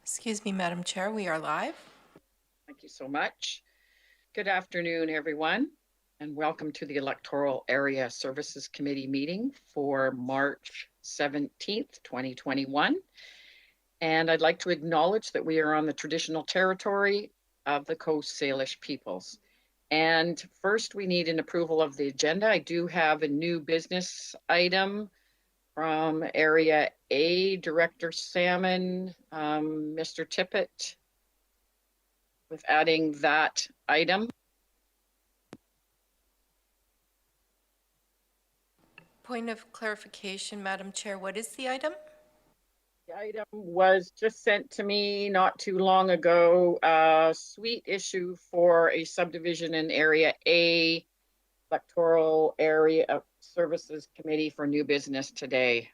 Excuse me, Madam Chair, we are live. Thank you so much. Good afternoon, everyone, and welcome to the Electoral Area Services Committee meeting for March 17th, 2021. And I'd like to acknowledge that we are on the traditional territory of the Coast Salish peoples. And first, we need an approval of the agenda. I do have a new business item from Area A, Director Salmon, Mr. Tippett, with adding that item. Point of clarification, Madam Chair, what is the item? The item was just sent to me not too long ago, a suite issue for a subdivision in Area A, Electoral Area Services Committee for new business today.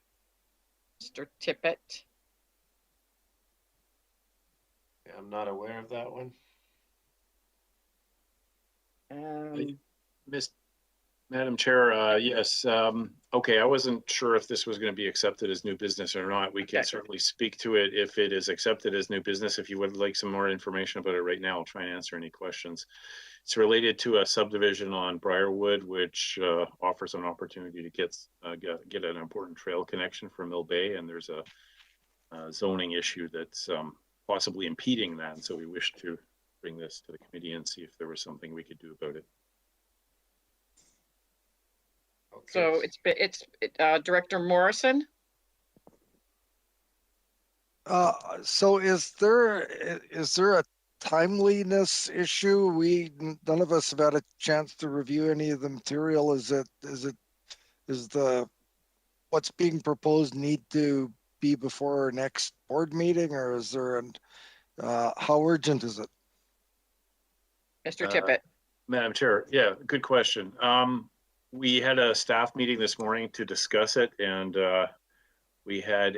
Mr. Tippett. Yeah, I'm not aware of that one. Madam Chair, yes. Okay, I wasn't sure if this was going to be accepted as new business or not. We can certainly speak to it if it is accepted as new business. If you would like some more information about it right now, I'll try and answer any questions. It's related to a subdivision on Briarwood, which offers an opportunity to get an important trail connection for Mill Bay, and there's a zoning issue that's possibly impeding that. And so we wish to bring this to the committee and see if there was something we could do about it. Okay. So it's Director Morrison. So is there a timeliness issue? None of us have had a chance to review any of the material. Is what's being proposed need to be before our next board meeting, or is there how urgent is it? Mr. Tippett. Madam Chair, yeah, good question. We had a staff meeting this morning to discuss it, and we had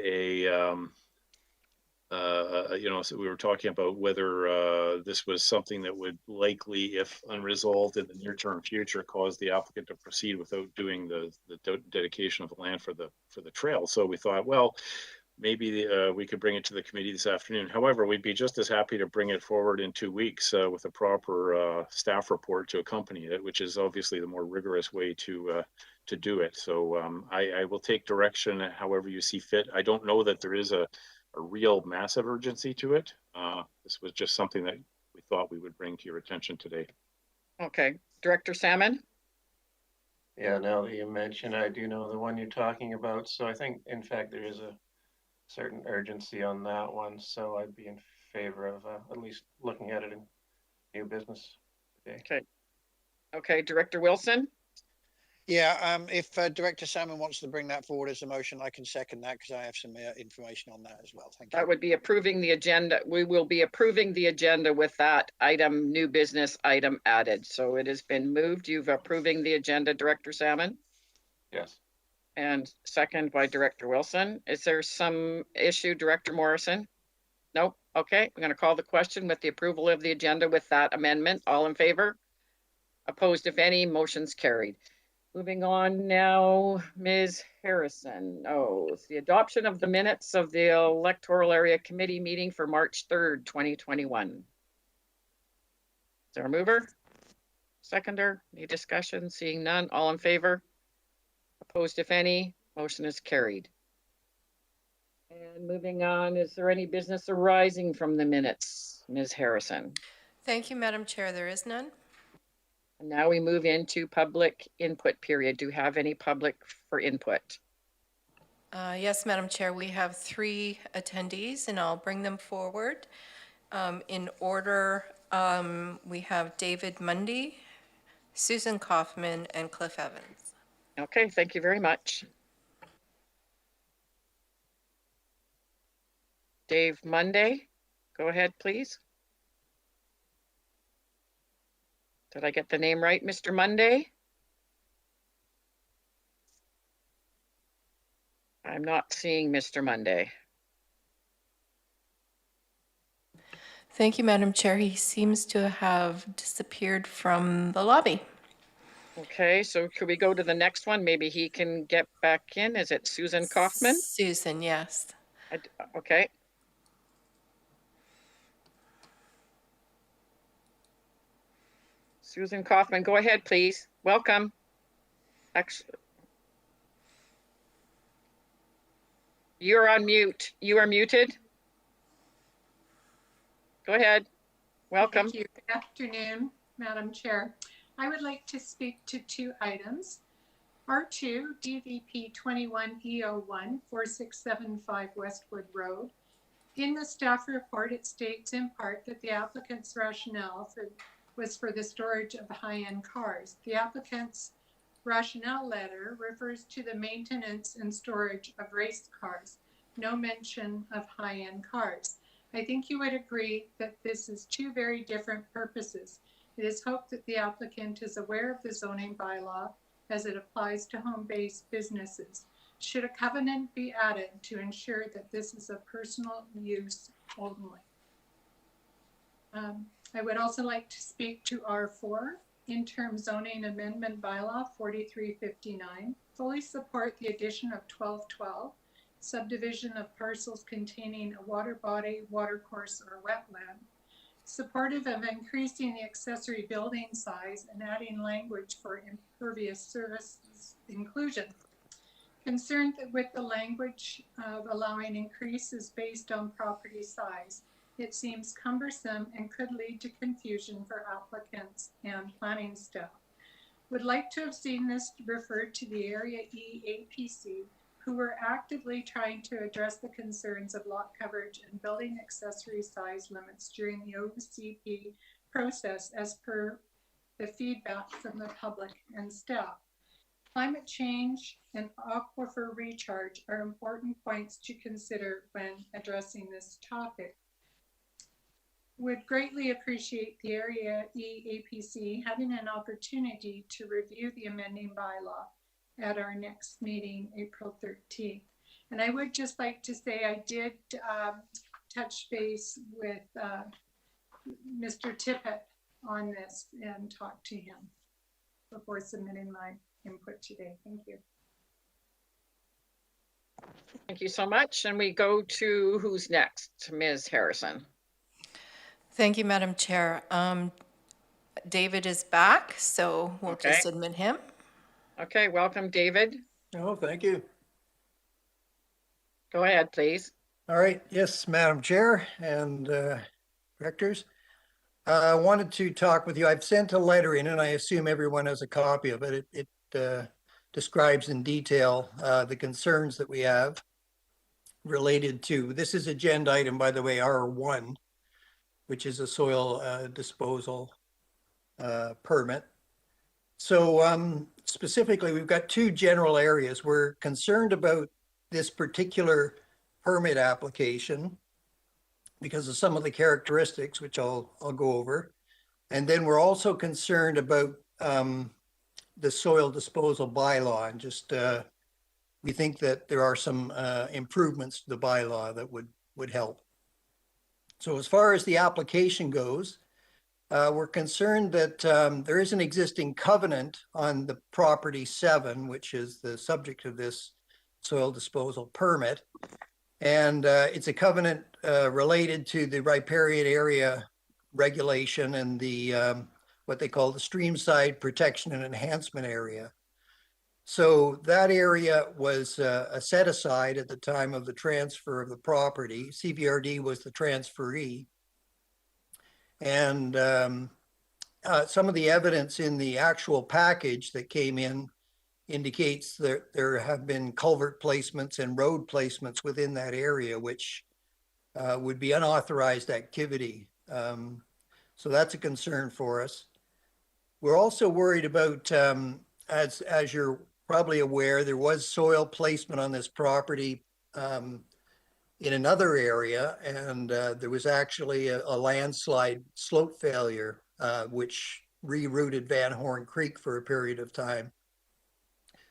so we were talking about whether this was something that would likely, if unresolved in the near-term future, cause the applicant to proceed without doing the dedication of the land for the trail. So we thought, well, maybe we could bring it to the committee this afternoon. However, we'd be just as happy to bring it forward in 2 weeks with a proper staff report to accompany it, which is obviously the more rigorous way to do it. So I will take direction however you see fit. I don't know that there is a real massive urgency to it. This was just something that we thought we would bring to your attention today. Okay, Director Salmon. Yeah, now that you mention, I do know the one you're talking about. So I think, in fact, there is a certain urgency on that one. So I'd be in favor of at least looking at it in new business today. Okay, Director Wilson. Yeah, if Director Salmon wants to bring that forward as a motion, I can second that because I have some information on that as well. Thank you. That would be approving the agenda. We will be approving the agenda with that item, new business item added. So it has been moved. You've approving the agenda, Director Salmon? Yes. And second by Director Wilson. Is there some issue, Director Morrison? Nope. Okay, we're going to call the question with the approval of the agenda with that amendment. All in favor? Opposed, if any? Motion's carried. Moving on now, Ms. Harrison. Oh, it's the adoption of the minutes of the Electoral Area Committee meeting for March 3rd, 2021. Is there a mover? Seconder? Any discussion? Seeing none. All in favor? Opposed, if any? Motion is carried. And moving on, is there any business arising from the minutes, Ms. Harrison? Thank you, Madam Chair. There is none. And now we move into public input period. Do you have any public for input? Yes, Madam Chair, we have 3 attendees and I'll bring them forward. In order, we have David Mundy, Susan Kaufman, and Cliff Evans. Okay, thank you very much. Dave Monday, go ahead, please. Did I get the name right, Mr. Monday? I'm not seeing Mr. Monday. Thank you, Madam Chair. He seems to have disappeared from the lobby. Okay, so could we go to the next one? Maybe he can get back in. Is it Susan Kaufman? Susan, yes. Okay. Susan Kaufman, go ahead, please. Welcome. Actually, you're on mute. You are muted. Go ahead. Welcome. Thank you. Good afternoon, Madam Chair. I would like to speak to two items. R2 DVP 21E01 4675 Westwood Road. In the staff report, it states in part that the applicant's rationale was for the storage of high-end cars. The applicant's rationale letter refers to the maintenance and storage of race cars, no mention of high-end cars. I think you would agree that this is two very different purposes. It is hoped that the applicant is aware of the zoning bylaw as it applies to home-based businesses. Should a covenant be added to ensure that this is a personal use only? I would also like to speak to R4, interim zoning amendment bylaw 4359. Fully support the addition of 1212, subdivision of parcels containing a water body, watercourse, or wetland. Supportive of increasing the accessory building size and adding language for impervious services inclusion. Concerned with the language of allowing increases based on property size. It seems cumbersome and could lead to confusion for applicants and planning staff. Would like to have seen this referred to the Area E APC, who were actively trying to address the concerns of lot coverage and building accessory size limits during the OCP process as per the feedback from the public and staff. Climate change and aquifer recharge are important points to consider when addressing this topic. Would greatly appreciate the Area E APC having an opportunity to review the amending bylaw at our next meeting, April 13th. And I would just like to say I did touch base with Mr. Tippett on this and talk to him before submitting my input today. Thank you. Thank you so much. And we go to who's next? Ms. Harrison. Thank you, Madam Chair. David is back, so we'll Okay. just admit him. Okay, welcome, David. Oh, thank you. Go ahead, please. All right. Yes, Madam Chair and directors. I wanted to talk with you. I've sent a letter in, and I assume everyone has a copy of it. It describes in detail the concerns that we have related to, this is agenda item, by the way, R1, which is a soil disposal permit. So specifically, we've got two general areas. We're concerned about this particular permit application because of some of the characteristics, which I'll go over. And then we're also concerned about the soil disposal bylaw, and just we think that there are some improvements to the bylaw that would help. So as far as the application goes, we're concerned that there is an existing covenant on the property 7, which is the subject of this soil disposal permit. And it's a covenant related to the riparian area regulation and the what they call the streamside protection and enhancement area. So that area was set aside at the time of the transfer of the property. CVRD was the transferee. And some of the evidence in the actual package that came in indicates that there have been culvert placements and road placements within that area, which would be unauthorized activity. So that's a concern for us. We're also worried about, as you're probably aware, there was soil placement on this property in another area, and there was actually a landslide slope failure, which rerouted Van Horn Creek for a period of time.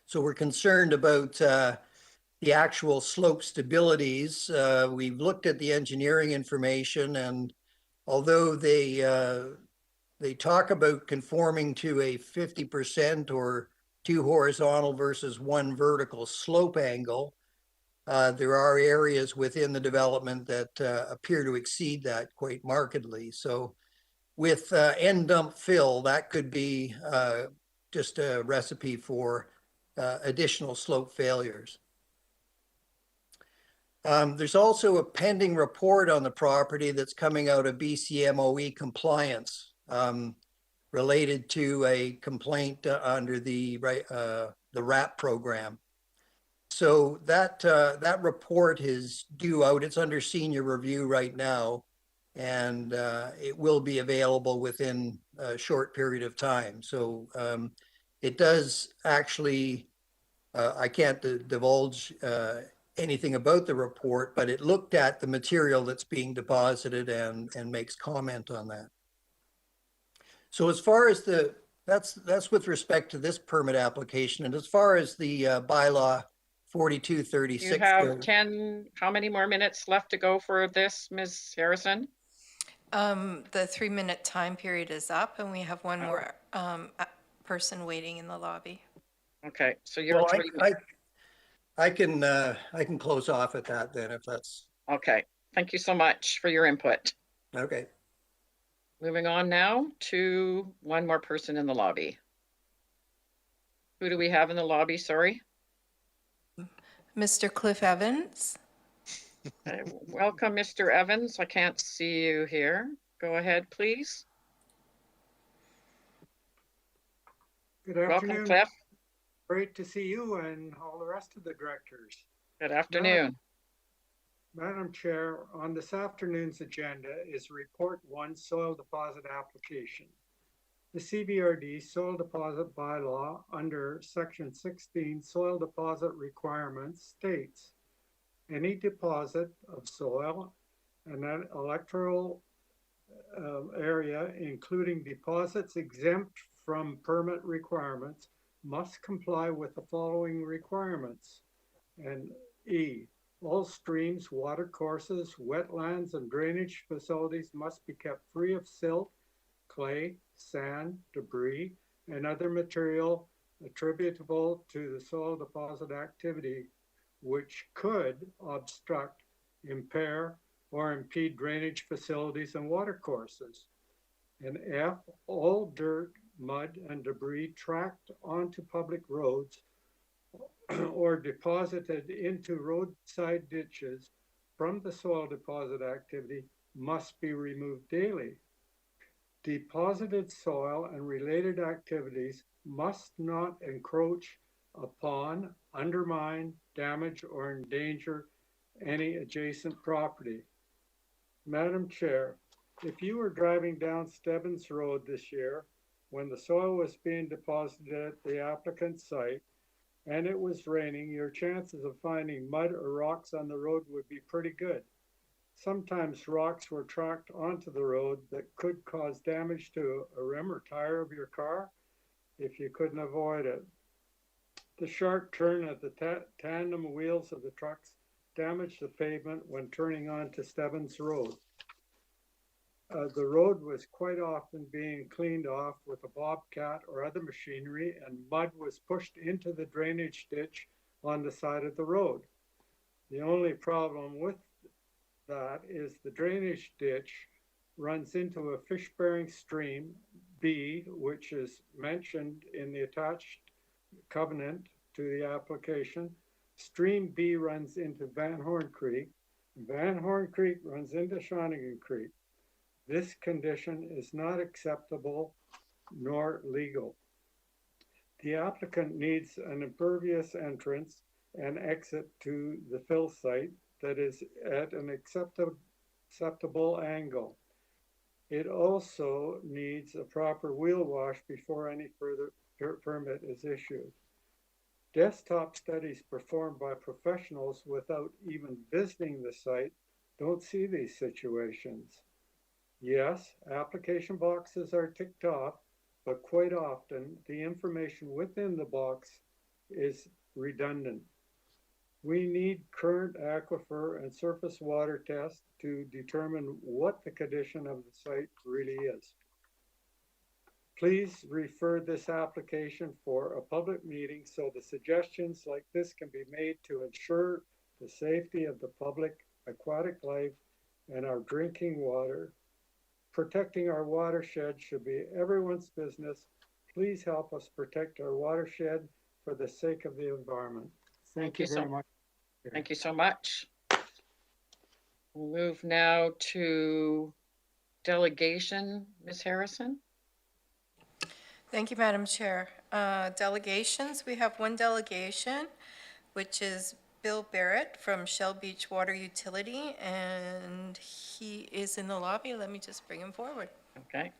So we're concerned about the actual slope stabilities. We've looked at the engineering information, and although they talk about conforming to a 50% or 2 horizontal versus 1 vertical slope angle, there are areas within the development that appear to exceed that quite markedly. So with end dump fill, that could be just a recipe for additional slope failures. There's also a pending report on the property that's coming out of BCMOE compliance related to a complaint under the RAP program. So that report is due out. It's under senior review right now, and it will be available within a short period of time. So it does actually, I can't divulge anything about the report, but it looked at the material that's being deposited and makes comment on that. So as far as that's with respect to this permit application, and as far as the bylaw 4236. You have 10, how many more minutes left to go for this, Ms. Harrison? The 3-minute time period is up, and we have one more person waiting in the lobby. Okay, so you're Well, 3 I can close off at that then if that's Okay, thank you so much for your input. okay. Moving on now to one more person in the lobby. Who do we have in the lobby? Sorry. Mr. Cliff Evans? Welcome, Mr. Evans. I can't see you here. Go ahead, please. Good Welcome, afternoon. Cliff. Great to see you and all the rest of the directors. Good afternoon. Madam Chair, on this afternoon's agenda is Report 1 Soil Deposit Application. The CBRD Soil Deposit Bylaw under Section 16 Soil Deposit Requirements states, any deposit of soil in an electoral area, including deposits exempt from permit requirements, must comply with the following requirements. And E, all streams, water courses, wetlands, and drainage facilities must be kept free of silt, clay, sand, debris, and other material attributable to the soil deposit activity, which could obstruct, impair, or impede drainage facilities and water courses. And F, all dirt, mud, and debris tracked onto public roads or deposited into roadside ditches from the soil deposit activity must be removed daily. Deposited soil and related activities must not encroach upon, undermine, damage, or endanger any adjacent property. Madam Chair, if you were driving down Stebbins Road this year when the soil was being deposited at the applicant's site and it was raining, your chances of finding mud or rocks on the road would be pretty good. Sometimes rocks were tracked onto the road that could cause damage to a rim or tire of your car if you couldn't avoid it. The sharp turn of the tandem wheels of the trucks damaged the pavement when turning onto Stebbins Road. The road was quite often being cleaned off with a bobcat or other machinery, and mud was pushed into the drainage ditch on the side of the road. The only problem with that is the drainage ditch runs into a fish-bearing stream, B, which is mentioned in the attached covenant to the application. Stream B runs into Van Horn Creek. Van Horn Creek runs into Shawnigan Creek. This condition is not acceptable nor legal. The applicant needs an impervious entrance and exit to the fill site that is at an acceptable angle. It also needs a proper wheel wash before any further permit is issued. Desktop studies performed by professionals without even visiting the site don't see these situations. Yes, application boxes are ticked off, but quite often the information within the box is redundant. We need current aquifer and surface water tests to determine what the condition of the site really is. Please refer this application for a public meeting so the suggestions like this can be made to ensure the safety of the public aquatic life and our drinking water. Protecting our watershed should be everyone's business. Please help us protect our watershed for the sake of the environment. Thank you very much. Thank you so much. We'll move now to delegation. Ms. Harrison? Thank you, Madam Chair. Delegations, we have one delegation, which is Bill Barrett from Shell Beach Water Utility, and he is in the lobby. Let me just bring him forward. Okay.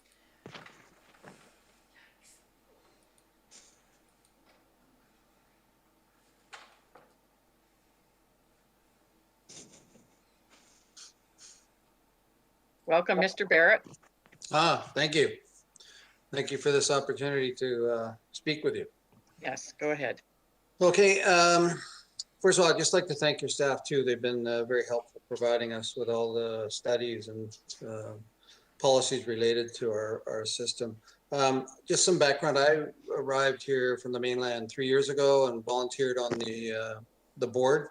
Welcome, Mr. Barrett. Thank you. Thank you for this opportunity to speak with you. Yes, go ahead. Okay, first of all, I'd just like to thank your staff too. They've been very helpful providing us with all the studies and policies related to our system. Just some background, I arrived here from the mainland 3 years ago and volunteered on the board.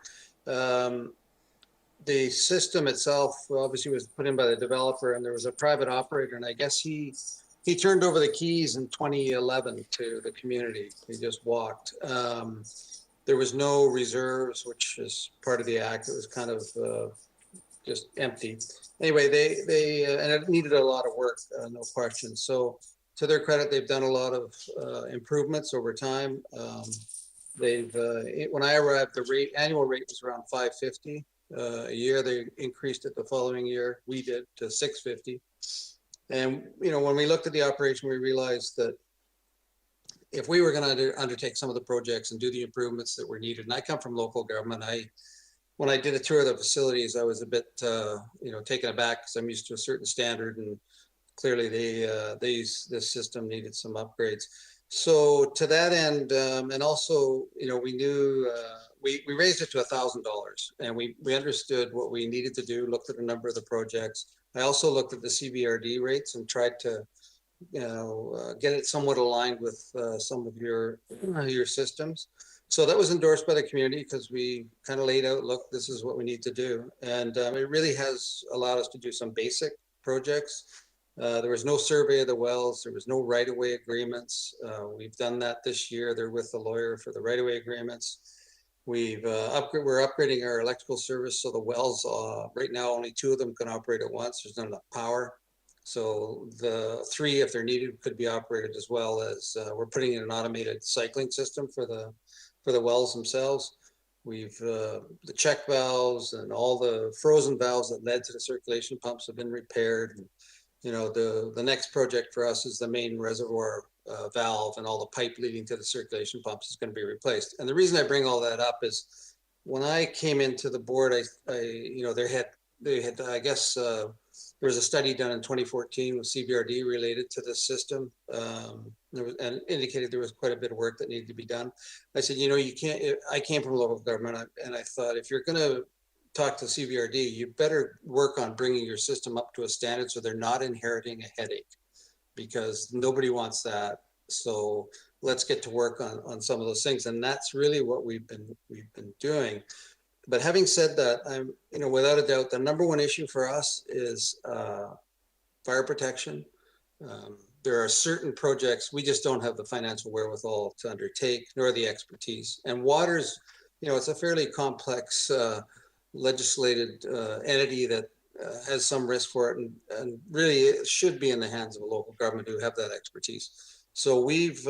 The system itself obviously was put in by the developer, and there was a private operator, and I guess he turned over the keys in 2011 to the community. He just walked. There was no reserves, which is part of the act. It was kind of just empty. Anyway, they and it needed a lot of work, no question. So to their credit, they've done a lot of improvements over time. When I arrived, the annual rate was around $550 a year. They increased it the following year. We did to $650. And when we looked at the operation, we realized that if we were going to undertake some of the projects and do the improvements that were needed, and I come from local government, when I did a tour of the facilities, I was a bit taken aback because I'm used to a certain standard, and clearly this system needed some upgrades. So to that end, and also we knew we raised it to $1,000, and we understood what we needed to do. Looked at a number of the projects. I also looked at the CBRD rates and tried to get it somewhat aligned with some of your systems. So that was endorsed by the community because we kind of laid out, look, this is what we need to do. And it really has allowed us to do some basic projects. There was no survey of the wells. There was no right-of-way agreements. We've done that this year. They're with the lawyer for the right-of-way agreements. We're upgrading our electrical service. So the wells, right now, only 2 of them can operate at once. There's not enough power. So the 3, if they're needed, could be operated, as well as we're putting in an automated cycling system for the wells themselves. We've the check valves and all the frozen valves that led to the circulation pumps have been repaired. And, the next project for us is the main reservoir valve, and all the pipe leading to the circulation pumps is going to be replaced. And the reason I bring all that up is when I came into the board, I guess there was a study done in 2014 with CBRD related to this system, and indicated there was quite a bit of work that needed to be done. I said, you can't. I came from local government, and I thought, if you're going to talk to CBRD, you better work on bringing your system up to a standard so they're not inheriting a headache, because nobody wants that. So let's get to work on some of those things, and that's really what we've been doing. But having said that, I'm without a doubt, the number one issue for us is fire protection. There are certain projects we just don't have the financial wherewithal to undertake, nor the expertise. And water's, it's a fairly complex legislated entity that has some risk for it, and really it should be in the hands of a local government who have that expertise. So we've,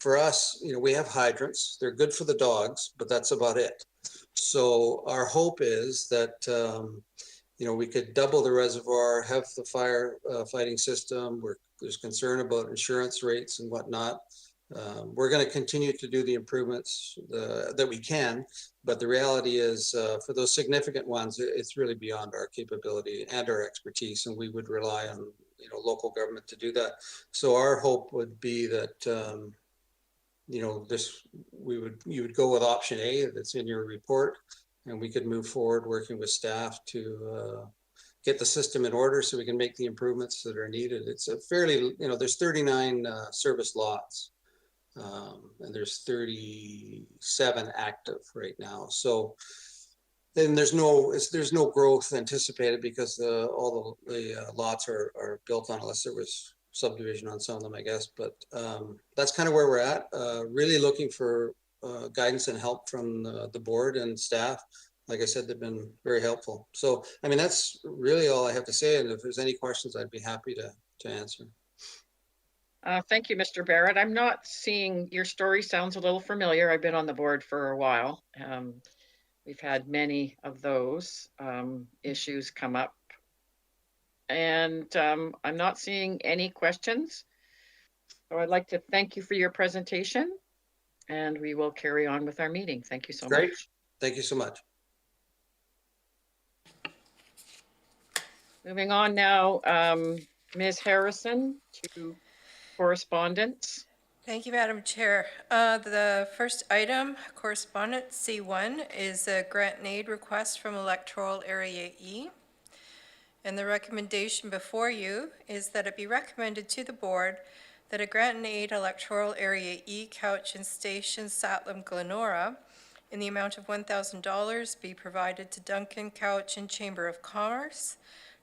for us, we have hydrants. They're good for the dogs, but that's about it. So our hope is that we could double the reservoir, have the fire fighting system. There's concern about insurance rates and whatnot. We're going to continue to do the improvements that we can, but the reality is, for those significant ones, it's really beyond our capability and our expertise, and we would rely on local government to do that. So our hope would be that you would go with option A that's in your report, and we could move forward working with staff to get the system in order so we can make the improvements that are needed. It's a fairly, there's 39 service lots. And there's 37 active right now. So then there's no growth anticipated because all the lots are built on, unless there was subdivision on some of them, I guess. But that's kind of where we're at. Really looking for guidance and help from the board and staff. Like I said, they've been very helpful. So, I mean, that's really all I have to say. And if there's any questions, I'd be happy to answer. Thank you, Mr. Barrett. I'm not seeing, your story sounds a little familiar. I've been on the board for a while. We've had many of those issues come up. And I'm not seeing any questions. So I'd like to thank you for your presentation, and we will carry on with our meeting. Thank you so Great. much. Thank you so much. Moving on now, Ms. Harrison to correspondence. Thank you, Madam Chair. The first item, correspondence C1, is a grant and aid request from Electoral Area E. And the recommendation before you is that it be recommended to the board that a grant and aid Electoral Area E couch and station Satlam Glenora in the amount of $1,000 be provided to Duncan Couch and Chamber of Commerce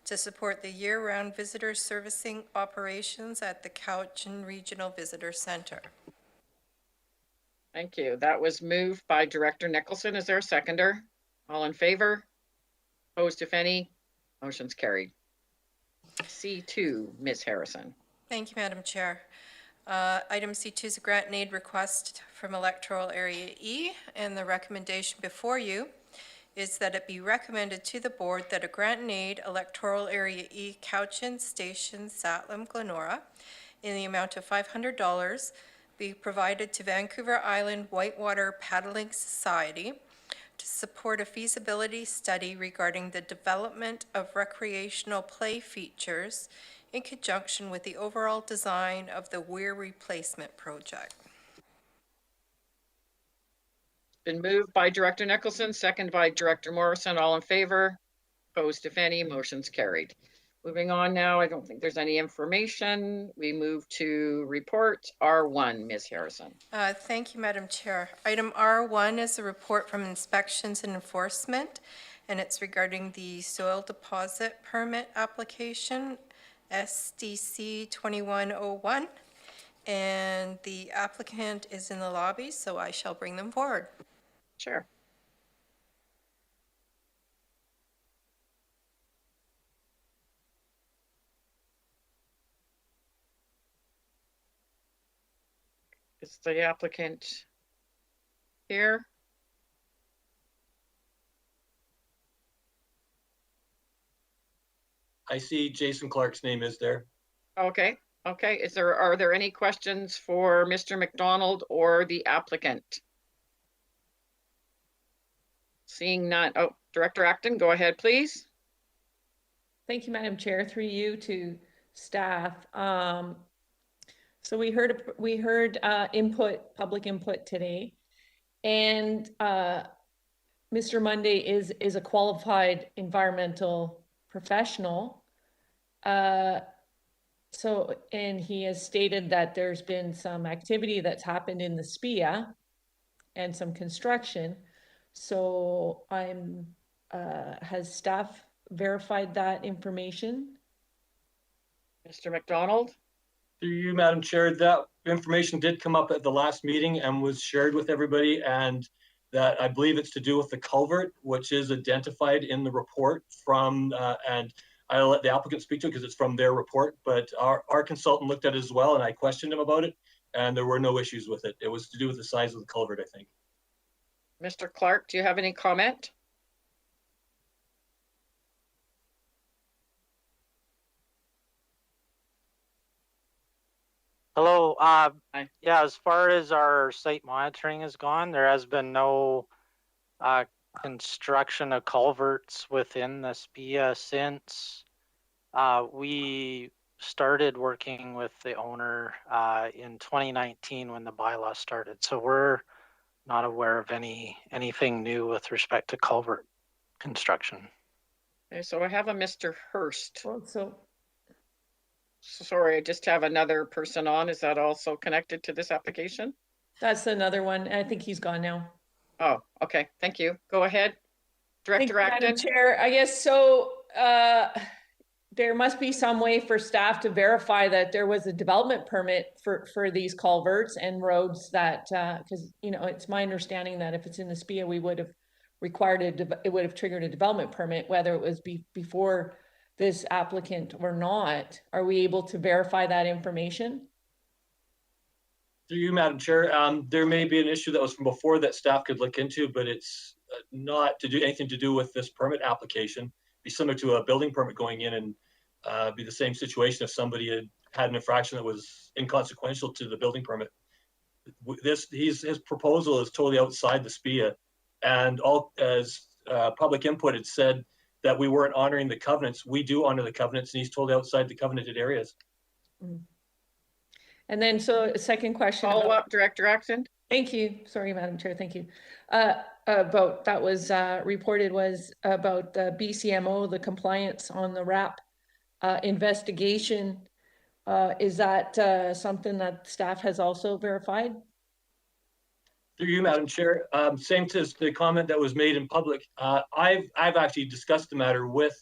to support the year-round visitor servicing operations at the Couch and Regional Visitor Center. Thank you. That was moved by Director Nicholson. Is there a seconder? All in favor? Opposed, if any? Motion's carried. C2, Ms. Harrison. Thank you, Madam Chair. Item C2 is a grant and aid request from Electoral Area E, and the recommendation before you is that it be recommended to the board that a grant and aid Electoral Area E Couch-In Station Satlam Glenora in the amount of $500 be provided to Vancouver Island Whitewater Paddling Society to support a feasibility study regarding the development of recreational play features in conjunction with the overall design of the weir replacement project. Been moved by Director Nicholson, second by Director Morrison. All in favor? Opposed, if any? Motion's carried. Moving on now, I don't think there's any information. We move to report R1, Ms. Harrison. Thank you, Madam Chair. Item R1 is a report from Inspections and Enforcement, and it's regarding the soil deposit permit application, SDC 2101, and the applicant is in the lobby, so I shall bring them forward. Sure. Is the applicant here? I see Jason Clark's name is there. Okay, okay. Are there any questions for Mr. McDonald or the applicant? Seeing none. Oh, Director Acton, go ahead, please. Thank you, Madam Chair. Through you to staff. So we heard public input today, and Mr. Monday is a qualified environmental professional. And he has stated that there's been some activity that's happened in the SPIA and some construction. So has staff verified that information? Mr. McDonald? Through you, Madam Chair, that information did come up at the last meeting and was shared with everybody, and that I believe it's to do with the culvert, which is identified in the report from, and I'll let the applicant speak to it because it's from their report, but our consultant looked at it as well, and I questioned him about it, and there were no issues with it. It was to do with the size of the culvert, I think. Mr. Clark, do you have any comment? Hello. Hi. Yeah, as far as our site monitoring has gone, there has been no construction of culverts within the SPIA since we started working with the owner in 2019 when the bylaw started. So we're not aware of anything new with respect to culvert construction. Okay, so I have a Mr. Hurst. Well, Sorry, I just have another person on. Is that also connected to this application? that's another one. I think he's gone now. Oh, okay. Thank you. Go ahead. Thank Director you, Madam Acton? Chair, I guess so, there must be some way for staff to verify that there was a development permit for these culverts and roads that, because, you know, it's my understanding that if it's in the SPIA, we would have required it would have triggered a development permit, whether it was before this applicant or not. Are we able to verify that information? Through you, Madam Chair, there may be an issue that was from before that staff could look into, but it's not to do anything to do with this permit application. Be similar to a building permit going in and be the same situation if somebody had an infraction that was inconsequential to the building permit. His proposal is totally outside the SPIA, and all as public input, it said that we weren't honoring the covenants. We do honor the covenants, and he's totally outside the covenanted areas. Mm. And then, so a second question. Follow up, Director Acton? Thank you. Sorry, Madam Chair. Thank you. About that was reported was about the BCMO, the compliance on the RAP investigation. Is that something that staff has also verified? Through you, Madam Chair, same to the comment that was made in public. I've actually discussed the matter with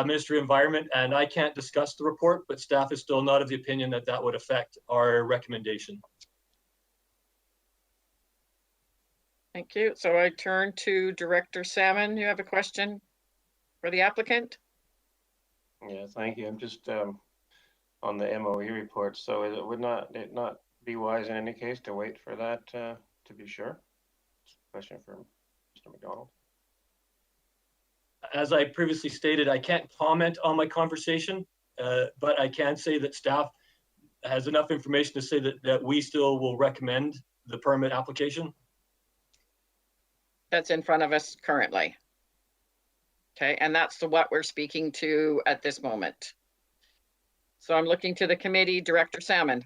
Ministry of Environment, and I can't discuss the report, but staff is still not of the opinion that that would affect our recommendation. Thank you. So I turn to Director Salmon. You have a question for the applicant? Yeah, thank you. I'm just on the MOE report. So it would not be wise in any case to wait for that to be sure? Question for Mr. McDonald. As I previously stated, I can't comment on my conversation, but I can say that staff has enough information to say that we still will recommend the permit application. That's in front of us currently. Okay, and that's what we're speaking to at this moment. So I'm looking to the committee, Director Salmon.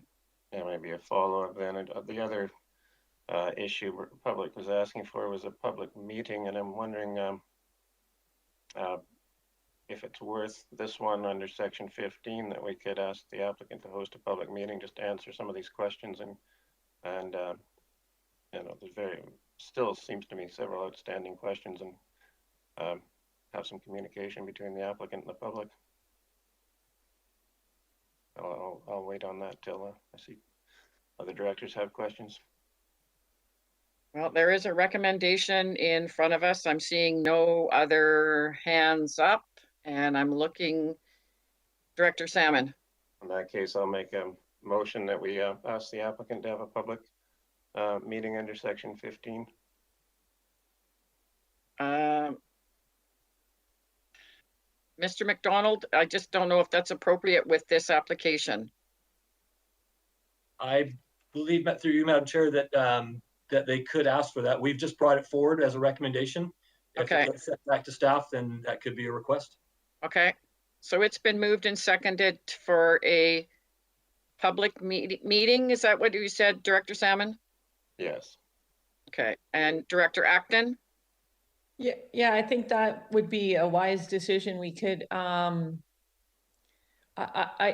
Yeah, maybe a follow-up then. The other issue the public was asking for was a public meeting, and I'm wondering if it's worth this one under section 15 that we could ask the applicant to host a public meeting just to answer some of these questions, and you know, there's still seems to me several outstanding questions, and have some communication between the applicant and the public. I'll wait on that till I see other directors have questions. Well, there is a recommendation in front of us. I'm seeing no other hands up, and I'm looking, Director Salmon. In that case, I'll make a motion that we ask the applicant to have a public meeting under section 15. Mr. McDonald, I just don't know if that's appropriate with this application. I believe through you, Madam Chair, that that they could ask for that. We've just brought it forward as a recommendation. Okay. If it's sent back to staff, then that could be a request. Okay, so it's been moved and seconded for a public meeting. Is that what you said, Director Salmon? Yes. Okay, and Director Acton? Yeah, I think that would be a wise decision. We could,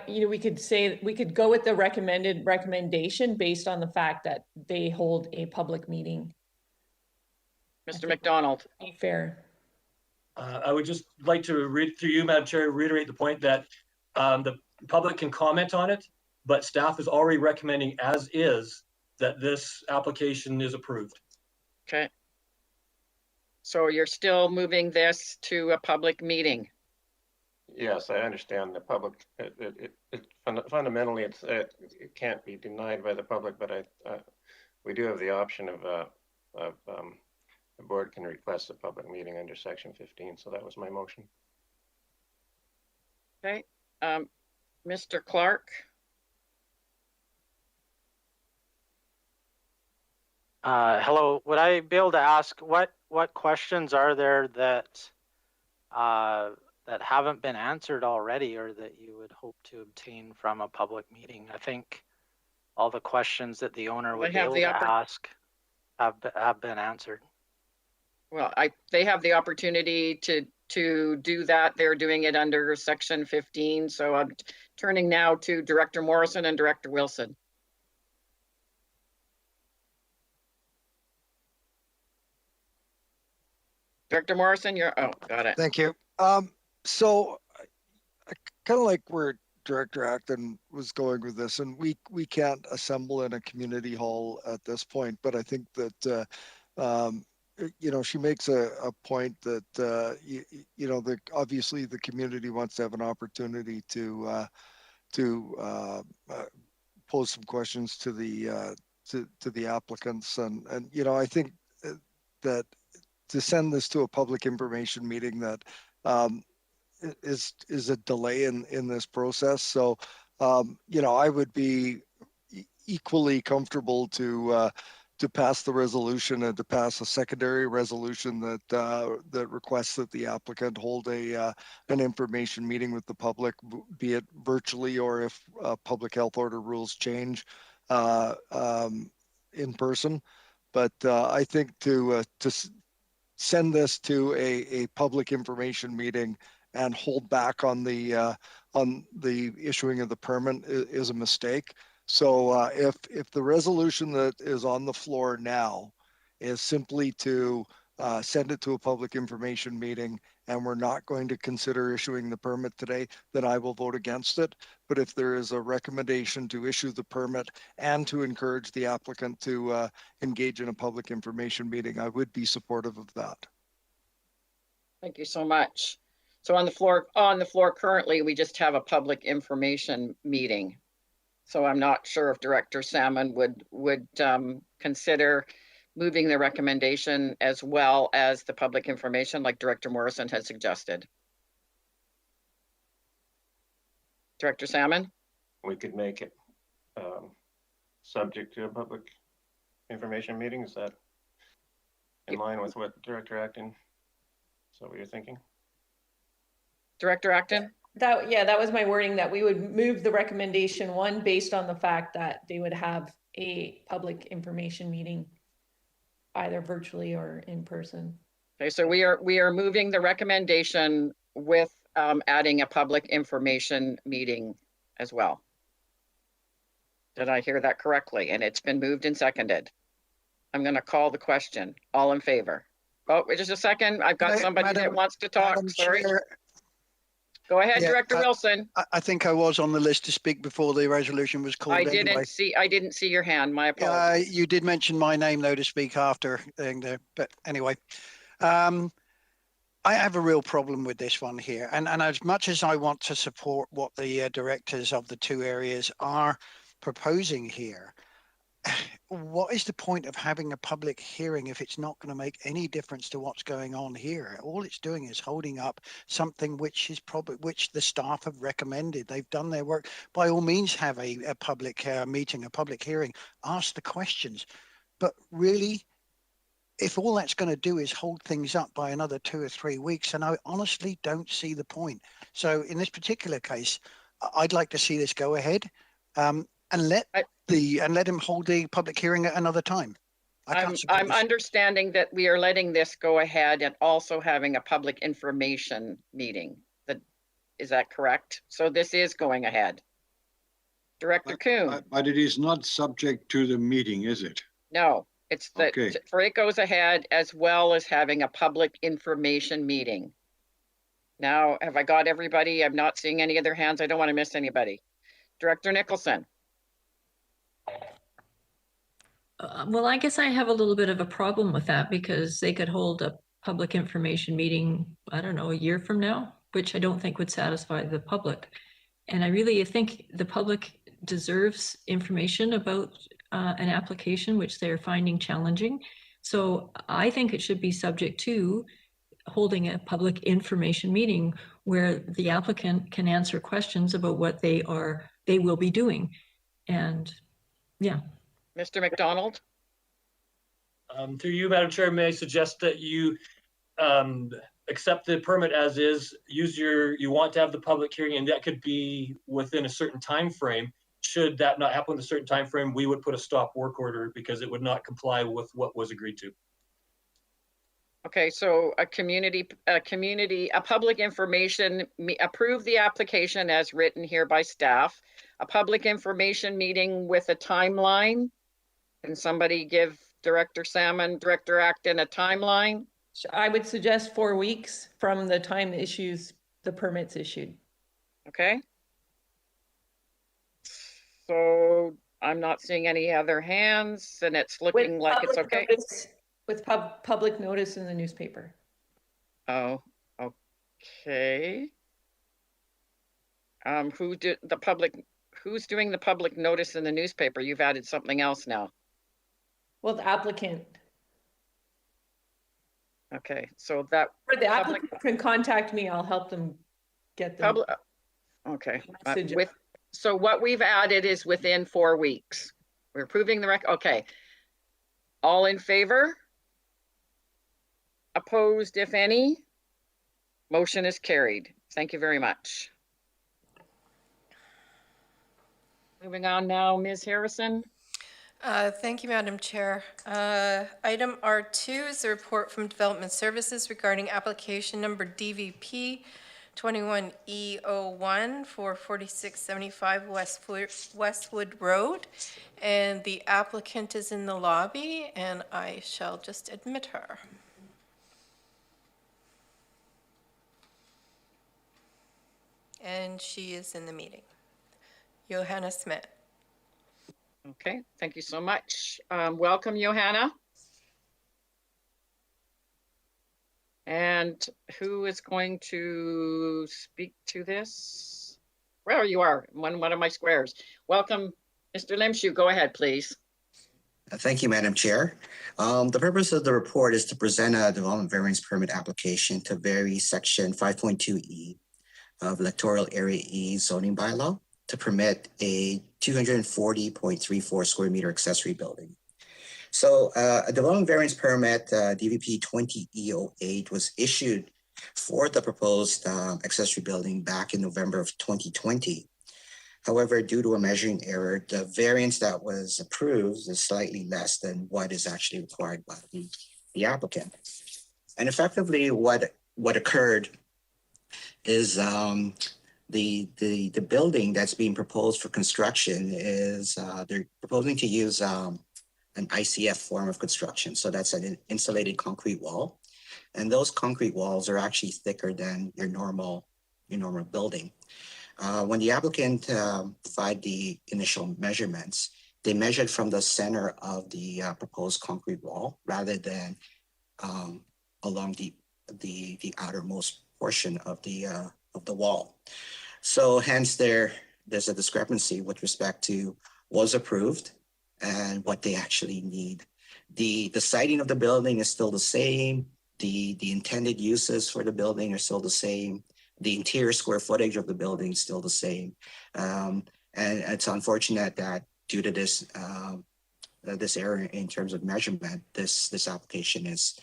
we could say, we could go with the recommendation based on the fact that they hold a public meeting. Mr. McDonald. Fair. I would just like to read through you, Madam Chair, reiterate the point that the public can comment on it, but staff is already recommending as is that this application is approved. Okay. So you're still moving this to a public meeting? Yes, I understand the public. Fundamentally, it can't be denied by the public, but we do have the option of the board can request a public meeting under section 15. So that was my motion. Okay, Mr. Clark. Hello, would I be able to ask what questions are there that that haven't been answered already, or that you would hope to obtain from a public meeting? I think all the questions that the owner would be able to ask have been answered. Well, they have the opportunity to do that. They're doing it under section 15. So I'm turning now to Director Morrison and Director Wilson. Director Morrison, got it. Thank you. So I kind of like where Director Acton was going with this, and we can't assemble in a community hall at this point, but I think that she makes a point that obviously the community wants to have an opportunity to pose some questions to the applicants, and I think that to send this to a public information meeting that is a delay in this process. So, I would be equally comfortable to pass the resolution and to pass a secondary resolution that requests that the applicant hold an information meeting with the public, be it virtually or if public health order rules change in person. But I think to send this to a public information meeting and hold back on the issuing of the permit is a mistake. So if the resolution that is on the floor now is simply to send it to a public information meeting and we're not going to consider issuing the permit today, then I will vote against it. But if there is a recommendation to issue the permit and to encourage the applicant to engage in a public information meeting, I would be supportive of that. Thank you so much. So on the floor currently, we just have a public information meeting. So I'm not sure if Director Salmon would consider moving the recommendation as well as the public information like Director Morrison has suggested. Director Salmon? We could make it subject to a public information meeting. Is that in line with what Director Acton, is that what you're thinking? Director Acton? That was my wording, that we would move the recommendation one based on the fact that they would have a public information meeting either virtually or in person. Okay, so we are moving the recommendation with adding a public information meeting as well. Did I hear that correctly? And it's been moved and seconded. I'm going to call the question. All in favor? Oh, just a second. I've got somebody that wants to talk. Sorry. Chair, Go ahead, Yeah, Director Wilson. I think I was on the list to speak before the resolution was called. I didn't see your hand. My apologies. You did mention my name though to speak after there, but anyway, I have a real problem with this one here, and as much as I want to support what the directors of the two areas are proposing here, what is the point of having a public hearing if it's not going to make any difference to what's going on here? All it's doing is holding up something which the staff have recommended. They've done their work. By all means, have a public meeting, a public hearing, ask the questions. But really, if all that's going to do is hold things up by another 2 or 3 weeks, and I honestly don't see the point. So in this particular case, I'd like to see this go ahead. And let him hold the public hearing at another time. I'm understanding that we are letting this go ahead and also having a public information meeting. Is that correct? So this is going ahead. Director Kuhn. But it is not subject to the meeting, is it? No, it's that Okay. it goes ahead as well as having a public information meeting. Now, have I got everybody? I'm not seeing any other hands. I don't want to miss anybody. Director Nicholson. Well, I guess I have a little bit of a problem with that because they could hold a public information meeting, I don't know, a year from now, which I don't think would satisfy the public. And I really think the public deserves information about an application which they're finding challenging. So I think it should be subject to holding a public information meeting where the applicant can answer questions about what they will be doing. And yeah. Mr. McDonald? Through you, Madam Chair, may I suggest that you accept the permit as is, you want to have the public hearing, and that could be within a certain time frame. Should that not happen in a certain time frame, we would put a stop work order because it would not comply with what was agreed to. Okay, so a public information, approve the application as written here by staff, a public information meeting with a timeline. Can somebody give Director Salmon, Director Acton a timeline? I would suggest 4 weeks from the time the permit's issued. Okay. So I'm not seeing any other hands and it's looking like it's okay. With public notice in the newspaper. Oh, okay. Who's doing the public notice in the newspaper? You've added something else now. Well, the applicant. Okay, so that. Or the applicant can contact me, I'll help them get the Public, okay. message. So what we've added is within 4 weeks. We're approving the okay. All in favor? Opposed, if any? Motion is carried. Thank you very much. Moving on now, Ms. Harrison. Thank you, Madam Chair. Item R2 is a report from Development Services regarding application number DVP 21E01 for 4675 Westwood Road. And the applicant is in the lobby, and I shall just admit her. And she is in the meeting. Johanna Smith. Okay, thank you so much. Welcome, Johanna. And who is going to speak to this? Where you are, one of my squares. Welcome, Mr. Limshu. Go ahead, please. Thank you, Madam Chair. The purpose of the report is to present a development variance permit application to vary section 5.2E of Electoral Area E zoning bylaw to permit a 240.34 square meter accessory building. So a development variance permit, DVP 20E08, was issued for the proposed accessory building back in November of 2020. However, due to a measuring error, the variance that was approved is slightly less than what is actually required by the applicant. And effectively what occurred is the building that's being proposed for construction is they're proposing to use an ICF form of construction. So that's an insulated concrete wall. And those concrete walls are actually thicker than your normal building. When the applicant provided the initial measurements, they measured from the center of the proposed concrete wall rather than along the outermost portion of the wall. So hence there's a discrepancy with respect to what was approved and what they actually need. The siding of the building is still the same. The intended uses for the building are still the same. The interior square footage of the building is still the same. And it's unfortunate that due to this error in terms of measurement, this application is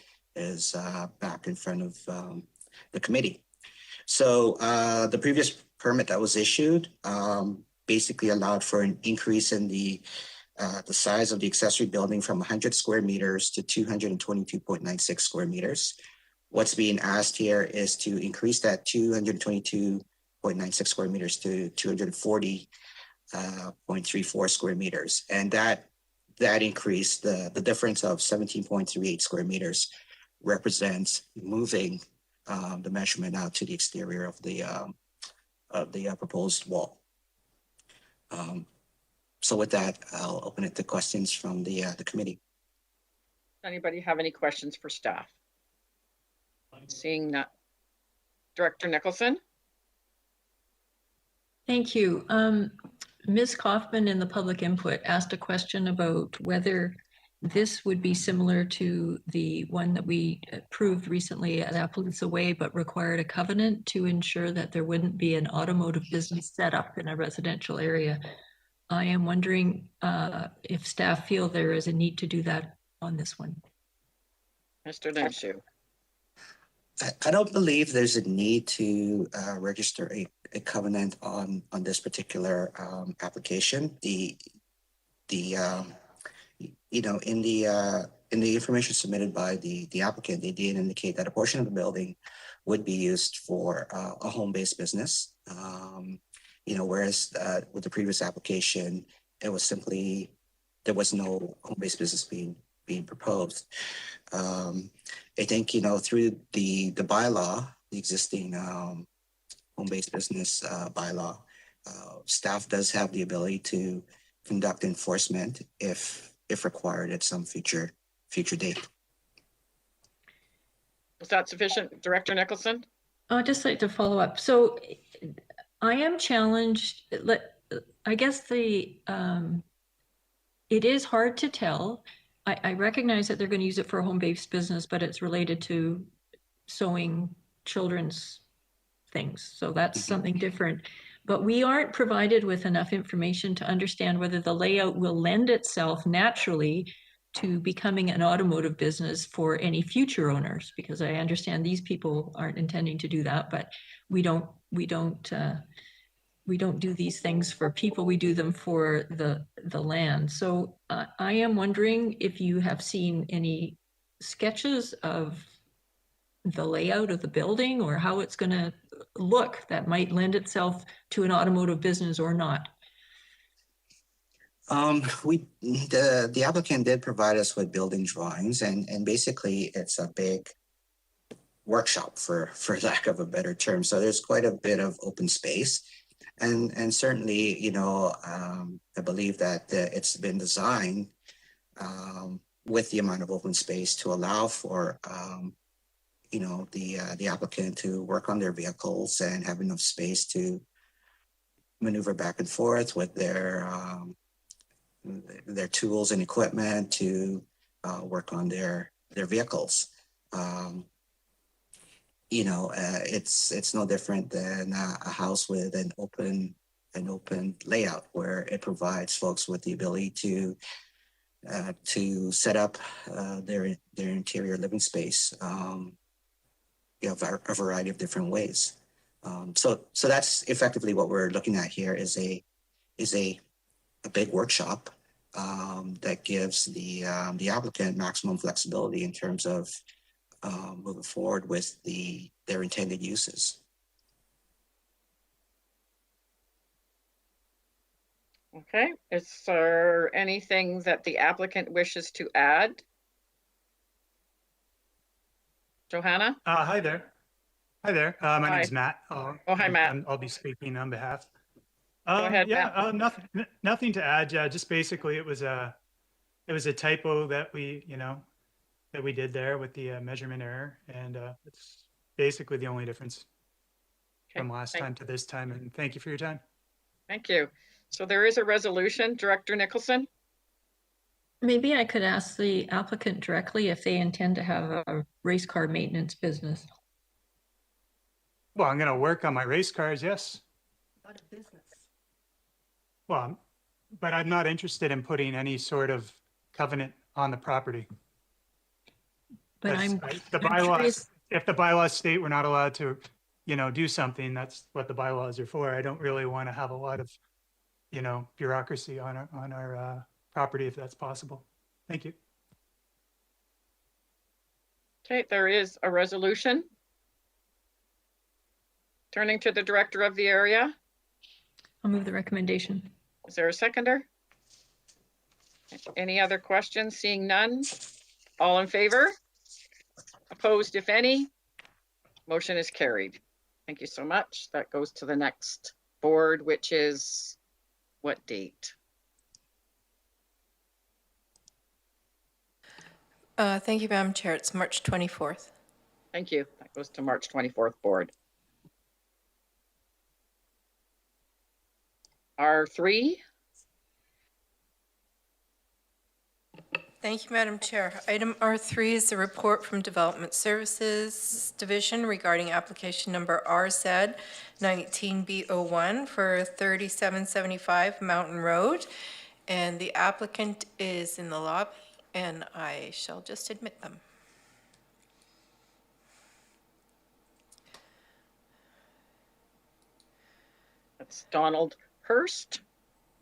back in front of the committee. So the previous permit that was issued basically allowed for an increase in the size of the accessory building from 100 square meters to 222.96 square meters. What's being asked here is to increase that 222.96 square meters to 240.34 square meters. And that increase, the difference of 17.38 square meters, represents moving the measurement out to the exterior of the proposed wall. So with that, I'll open it to questions from the committee. Anybody have any questions for staff? Seeing that. Director Nicholson? Thank you. Ms. Kaufman in the public input asked a question about whether this would be similar to the one that we approved recently at Appaloosa Way, but required a covenant to ensure that there wouldn't be an automotive business set up in a residential area. I am wondering if staff feel there is a need to do that on this one. Mr. Limshu. I don't believe there's a need to register a covenant on this particular application. In the information submitted by the applicant, they did indicate that a portion of the building would be used for a home-based business. Whereas with the previous application, it was simply, there was no home-based business being being proposed. I think, you know, through the bylaw, the existing home-based business bylaw, staff does have the ability to conduct enforcement if required at some future date. Is that sufficient, Director Nicholson? I'd just like to follow up. So I am challenged. I guess it is hard to tell. I recognize that they're going to use it for a home-based business, but it's related to sewing children's things. So that's something different. But we aren't provided with enough information to understand whether the layout will lend itself naturally to becoming an automotive business for any future owners, because I understand these people aren't intending to do that, but we don't do these things for people, we do them for the land. So I am wondering if you have seen any sketches of the layout of the building or how it's going to look that might lend itself to an automotive business or not. The applicant did provide us with building drawings, and basically it's a big workshop for lack of a better term. So there's quite a bit of open space. And certainly, you know, I believe that it's been designed with the amount of open space to allow for, you know, the applicant to work on their vehicles and have enough space to maneuver back and forth with their tools and equipment to work on their vehicles. You know, it's no different than a house with an open layout where it provides folks with the ability to set up their interior living space, you know, a variety of different ways. So that's effectively what we're looking at here is a big workshop that gives the applicant maximum flexibility in terms of moving forward with their intended uses. Okay, is there anything that the applicant wishes to add? Johanna? Hi there. Hi there. My name is Hi. Matt. Hi, Matt. I'll be speaking on behalf. Go ahead, Yeah, Matt. nothing to add. Yeah, just basically it was a typo that we did there with the measurement error, and it's basically the only difference from last time to this time. And thank you for your time. Thank you. So there is a resolution, Director Nicholson? Maybe I could ask the applicant directly if they intend to have a race car maintenance business. Well, I'm going to work on my race cars, yes. Not a business. Well, but I'm not interested in putting any sort of covenant on the property. But The bylaws, if the bylaws state we're not allowed to, you know, do something, that's what the bylaws are for. I don't really want to have a lot of, you know, bureaucracy on our property if that's possible. Thank you. Okay, there is a resolution. Turning to the director of the area. I'll move the recommendation. Is there a seconder? Any other questions? Seeing none. All in favor? Opposed, if any? Motion is carried. Thank you so much. That goes to the next board, which is what date? Thank you, Madam Chair. It's March 24th. Thank you. That goes to March 24th board. R3. Thank you, Madam Chair. Item R3 is the report from Development Services Division regarding application number RZ 19B01 for 3775 Mountain Road. And the applicant is in the lobby, and I shall just admit them. That's Donald Hurst.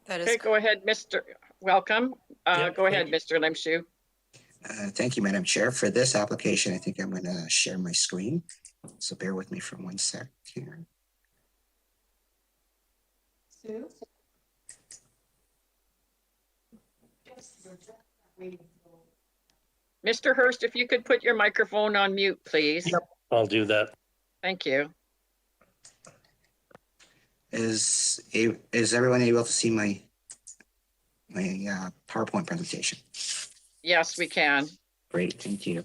That is okay, go ahead, Mr. Welcome. Go ahead, Mr. Limshu. Thank you, Madam Chair. For this application, I think I'm going to share my screen. So bear with me for 1 sec here. Sue? Mr. Hurst, if you could put your microphone on mute, please. Yep, I'll do that. Thank you. Is everyone able to see my PowerPoint presentation? Yes, we can. Great, thank you.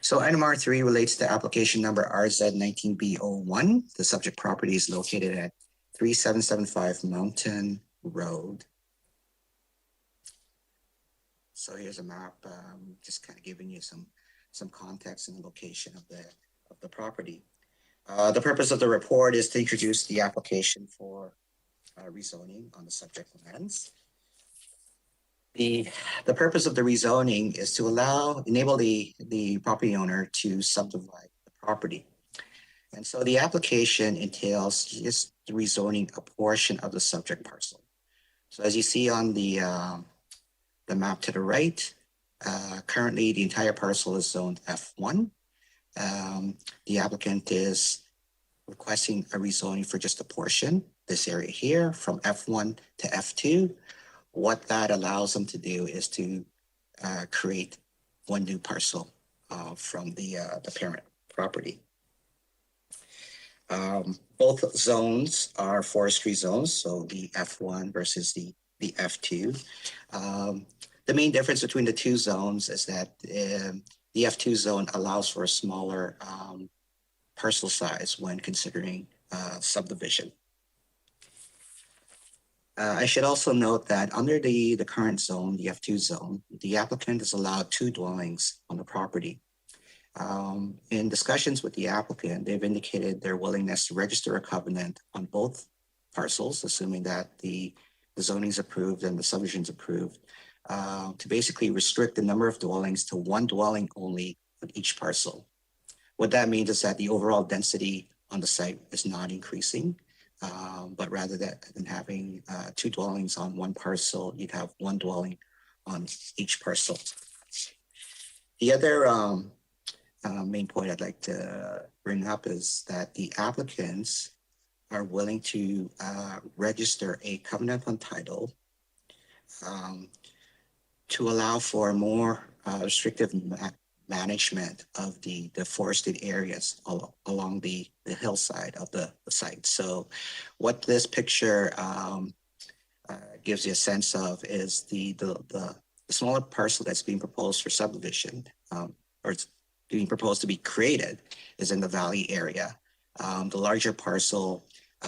So item R3 relates to application number RZ19B01. The subject property is located at 3775 Mountain Road. So here's a map, just kind of giving you some context and the location of the property. The purpose of the report is to introduce the application for rezoning on the subject lands. The purpose of the rezoning is to enable the property owner to subdivide the property. And so the application entails just rezoning a portion of the subject parcel. So as you see on the map to the right, currently the entire parcel is zoned F1. The applicant is requesting a rezoning for just a portion, this area here, from F1 to F2. What that allows them to do is to create one new parcel from the parent property. Both zones are forestry zones, so the F1 versus the F2. The main difference between the two zones is that the F2 zone allows for a smaller parcel size when considering subdivision. I should also note that under the current zone, the F2 zone, the applicant is allowed 2 dwellings on the property. In discussions with the applicant, they've indicated their willingness to register a covenant on both parcels, assuming that the zoning is approved and the subdivision is approved, to basically restrict the number of dwellings to 1 dwelling only on each parcel. What that means is that the overall density on the site is not increasing. But rather than having 2 dwellings on 1 parcel, you'd have 1 dwelling on each parcel. The other main point I'd like to bring up is that the applicants are willing to register a covenant on title to allow for more restrictive management of the forested areas along the hillside of the site. So what this picture gives you a sense of is the smaller parcel that's being proposed for subdivision, or it's being proposed to be created, is in the valley area. The larger parcel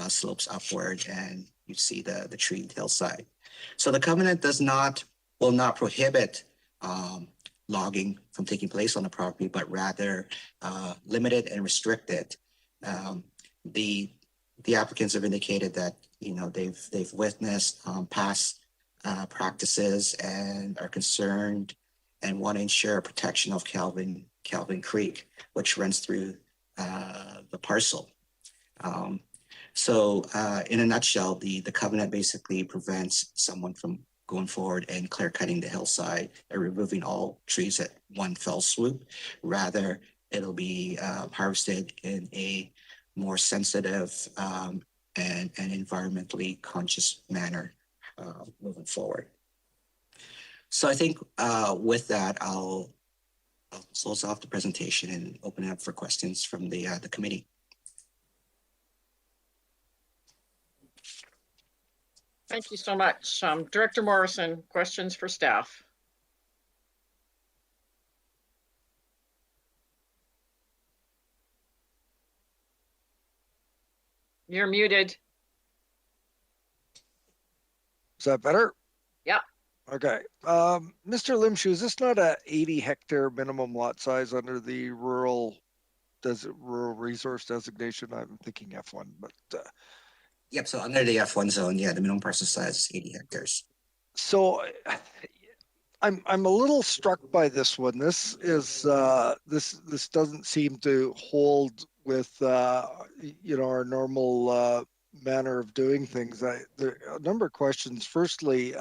slopes upward, and you see the treed hillside. So the covenant will not prohibit logging from taking place on the property, but rather limit it and restrict it. The applicants have indicated that they've witnessed past practices and are concerned and want to ensure protection of Calvin Creek, which runs through the parcel. So in a nutshell, the covenant basically prevents someone from going forward and clear cutting the hillside and removing all trees at one fell swoop. Rather, it'll be harvested in a more sensitive and environmentally conscious manner moving forward. So I think with that, I'll close off the presentation and open it up for questions from the committee. Thank you so much. Director Morrison, questions for staff? You're muted. Is that better? Yeah. Okay. Mr. Limshu, is this not a 80-hectare minimum lot size under the rural resource designation? I'm thinking F1, but Yep, so under the F1 zone, yeah, the minimum parcel size is 80 hectares. So I'm a little struck by this one. This is this doesn't seem to hold with our normal manner of doing things. There are a number of questions. Firstly,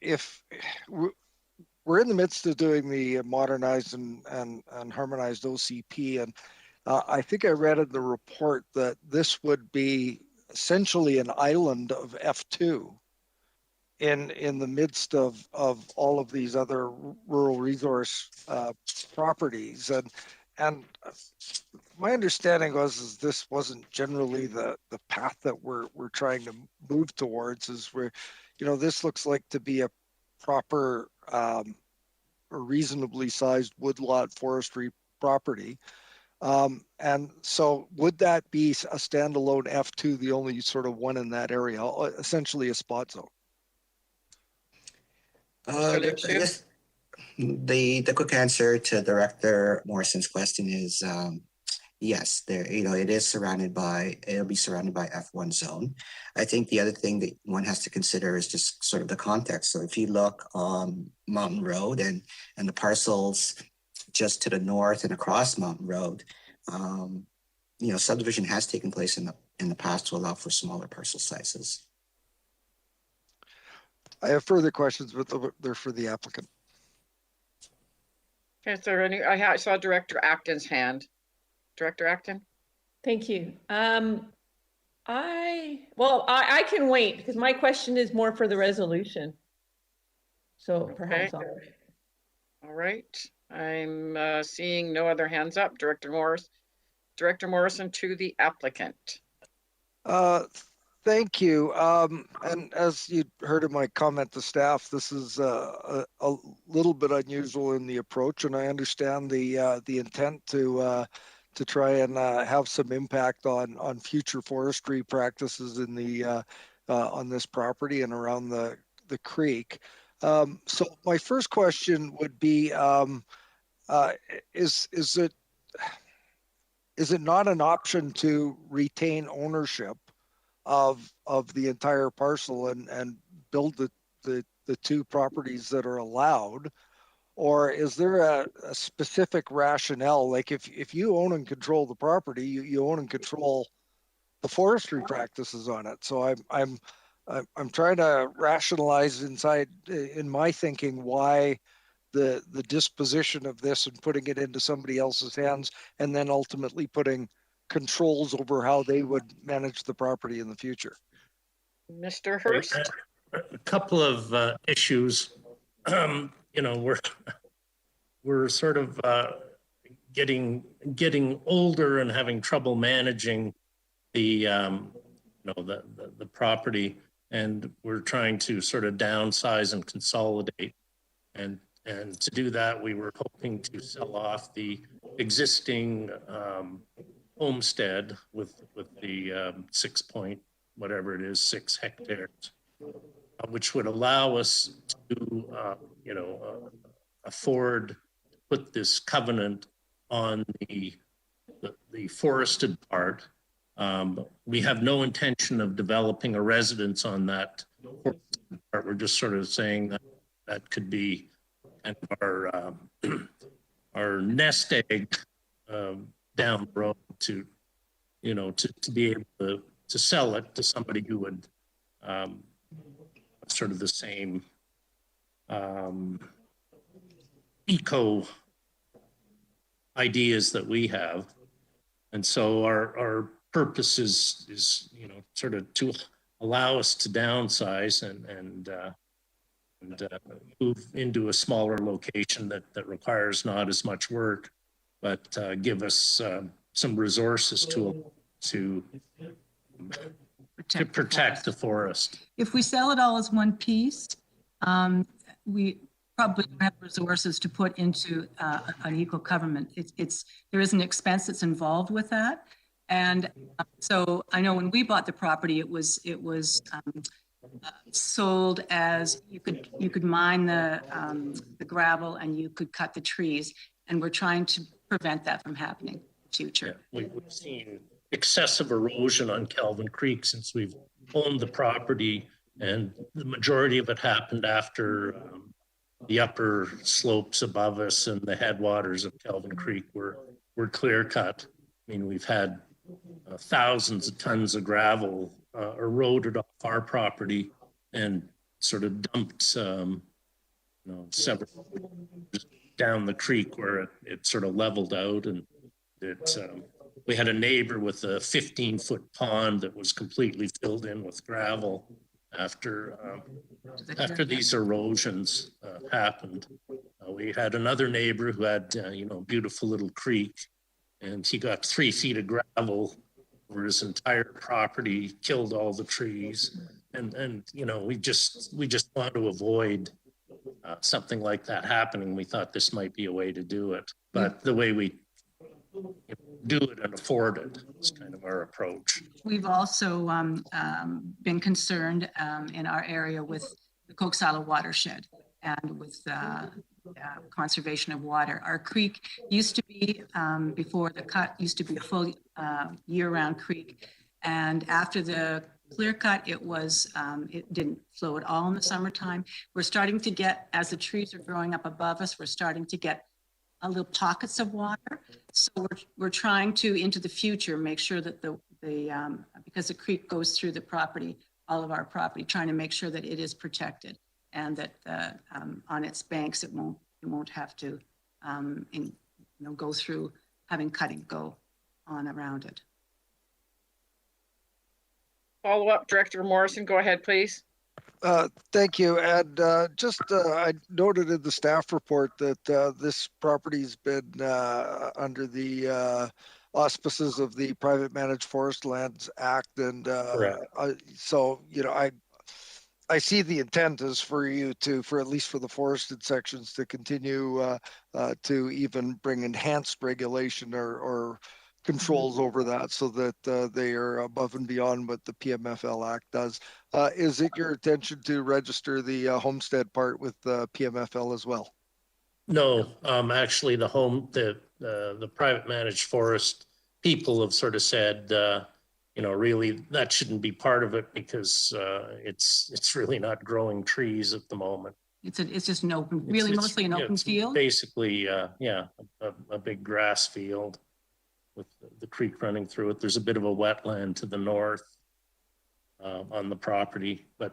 if we're in the midst of doing the modernized and harmonized OCP, and I think I read in the report that this would be essentially an island of F2. in the midst of all of these other rural resource properties. And my understanding is this wasn't generally the path that we're trying to move towards. Is where, this looks like to be a proper a reasonably sized woodlot forestry property. And so would that be a standalone F2, the only sort of one in that area, essentially a spot zone? I guess the quick answer to Director Morrison's question is yes, it'll be surrounded by F1 zone. I think the other thing that one has to consider is just sort of the context. So if you look on Mountain Road and the parcels just to the north and across Mountain Road, subdivision has taken place in the past to allow for smaller parcel sizes. I have further questions, but they're for the applicant. Okay, is there any, I saw Director Acton's hand. Director Acton? Thank you. I can wait because my question is more for the resolution. So perhaps Okay. All right. I'm seeing no other hands up. Director Morrison to the applicant. Thank you. And as you heard in my comment to staff, this is a little bit unusual in the approach, and I understand the intent to try and have some impact on future forestry practices in the on this property and around the creek. So my first question would be, is it not an option to retain ownership of the entire parcel and build the two properties that are allowed? Or is there a specific rationale? Like if you own and control the property, you own and control the forestry practices on it. So I'm trying to rationalize in my thinking why the disposition of this and putting it into somebody else's hands, and then ultimately putting controls over how they would manage the property in the future. Mr. Hurst? A couple of issues. We're sort of getting older and having trouble managing the property, and we're trying to sort of downsize and consolidate. And to do that, we were hoping to sell off the existing homestead with the 6 hectares, which would allow us to, afford to put this covenant on the forested part. We have no intention of developing a residence on that part. We're just sort of saying that could be kind of our nest egg down the road to be able to sell it to somebody who would sort of the same eco ideas that we have. And so our purpose is sort of to allow us to downsize and move into a smaller location that requires not as much work, but give us some resources to protect the forest. If we sell it all as one piece, we probably don't have resources to put into an equal government. There is an expense that's involved with that. And so I know when we bought the property, it was sold as you could mine the gravel and you could cut the trees. And we're trying to prevent that from happening in the future. Yeah, we've seen excessive erosion on Calvin Creek since we've owned the property, and the majority of it happened after the upper slopes above us and the headwaters of Calvin Creek were clear cut. I mean, we've had thousands of tons of gravel eroded off our property and sort of dumped several down the creek where it sort of leveled out, and we had a neighbor with a 15-foot pond that was completely filled in with gravel, after these erosions happened. We had another neighbor who had, beautiful little creek, and he got 3 feet of gravel over his entire property, killed all the trees. And we just want to avoid something like that happening. We thought this might be a way to do it, but the way we do it and afford it is kind of our approach. We've also been concerned in our area with the Coxsala watershed and with conservation of water. Our creek used to be, before the cut, used to be a full year-round creek. And after the clear cut, it didn't flow at all in the summertime. We're starting to get, as the trees are growing up above us, we're starting to get a little pockets of water. So we're trying to, into the future, make sure that because the creek goes through the property, all of our property, trying to make sure that it is protected and that on its banks, it won't have to go through having cutting go on around it. Follow up, Director Morrison, go ahead, please. Thank you. And I noted in the staff report that this property's been under the auspices of the Private Managed Forest Lands Act. And so, I see the intent is for you to, for at least for the forested sections, to continue to even bring enhanced regulation or controls over that so that they are above and beyond what the PMFL Act does. Is it your intention to register the homestead part with the PMFL as well? No, actually the private managed forest people have sort of said, really that shouldn't be part of it because it's really not growing trees at the moment. It's just an open, mostly an open field. Basically, a big grass field with the creek running through it. There's a bit of a wetland to the north on the property, but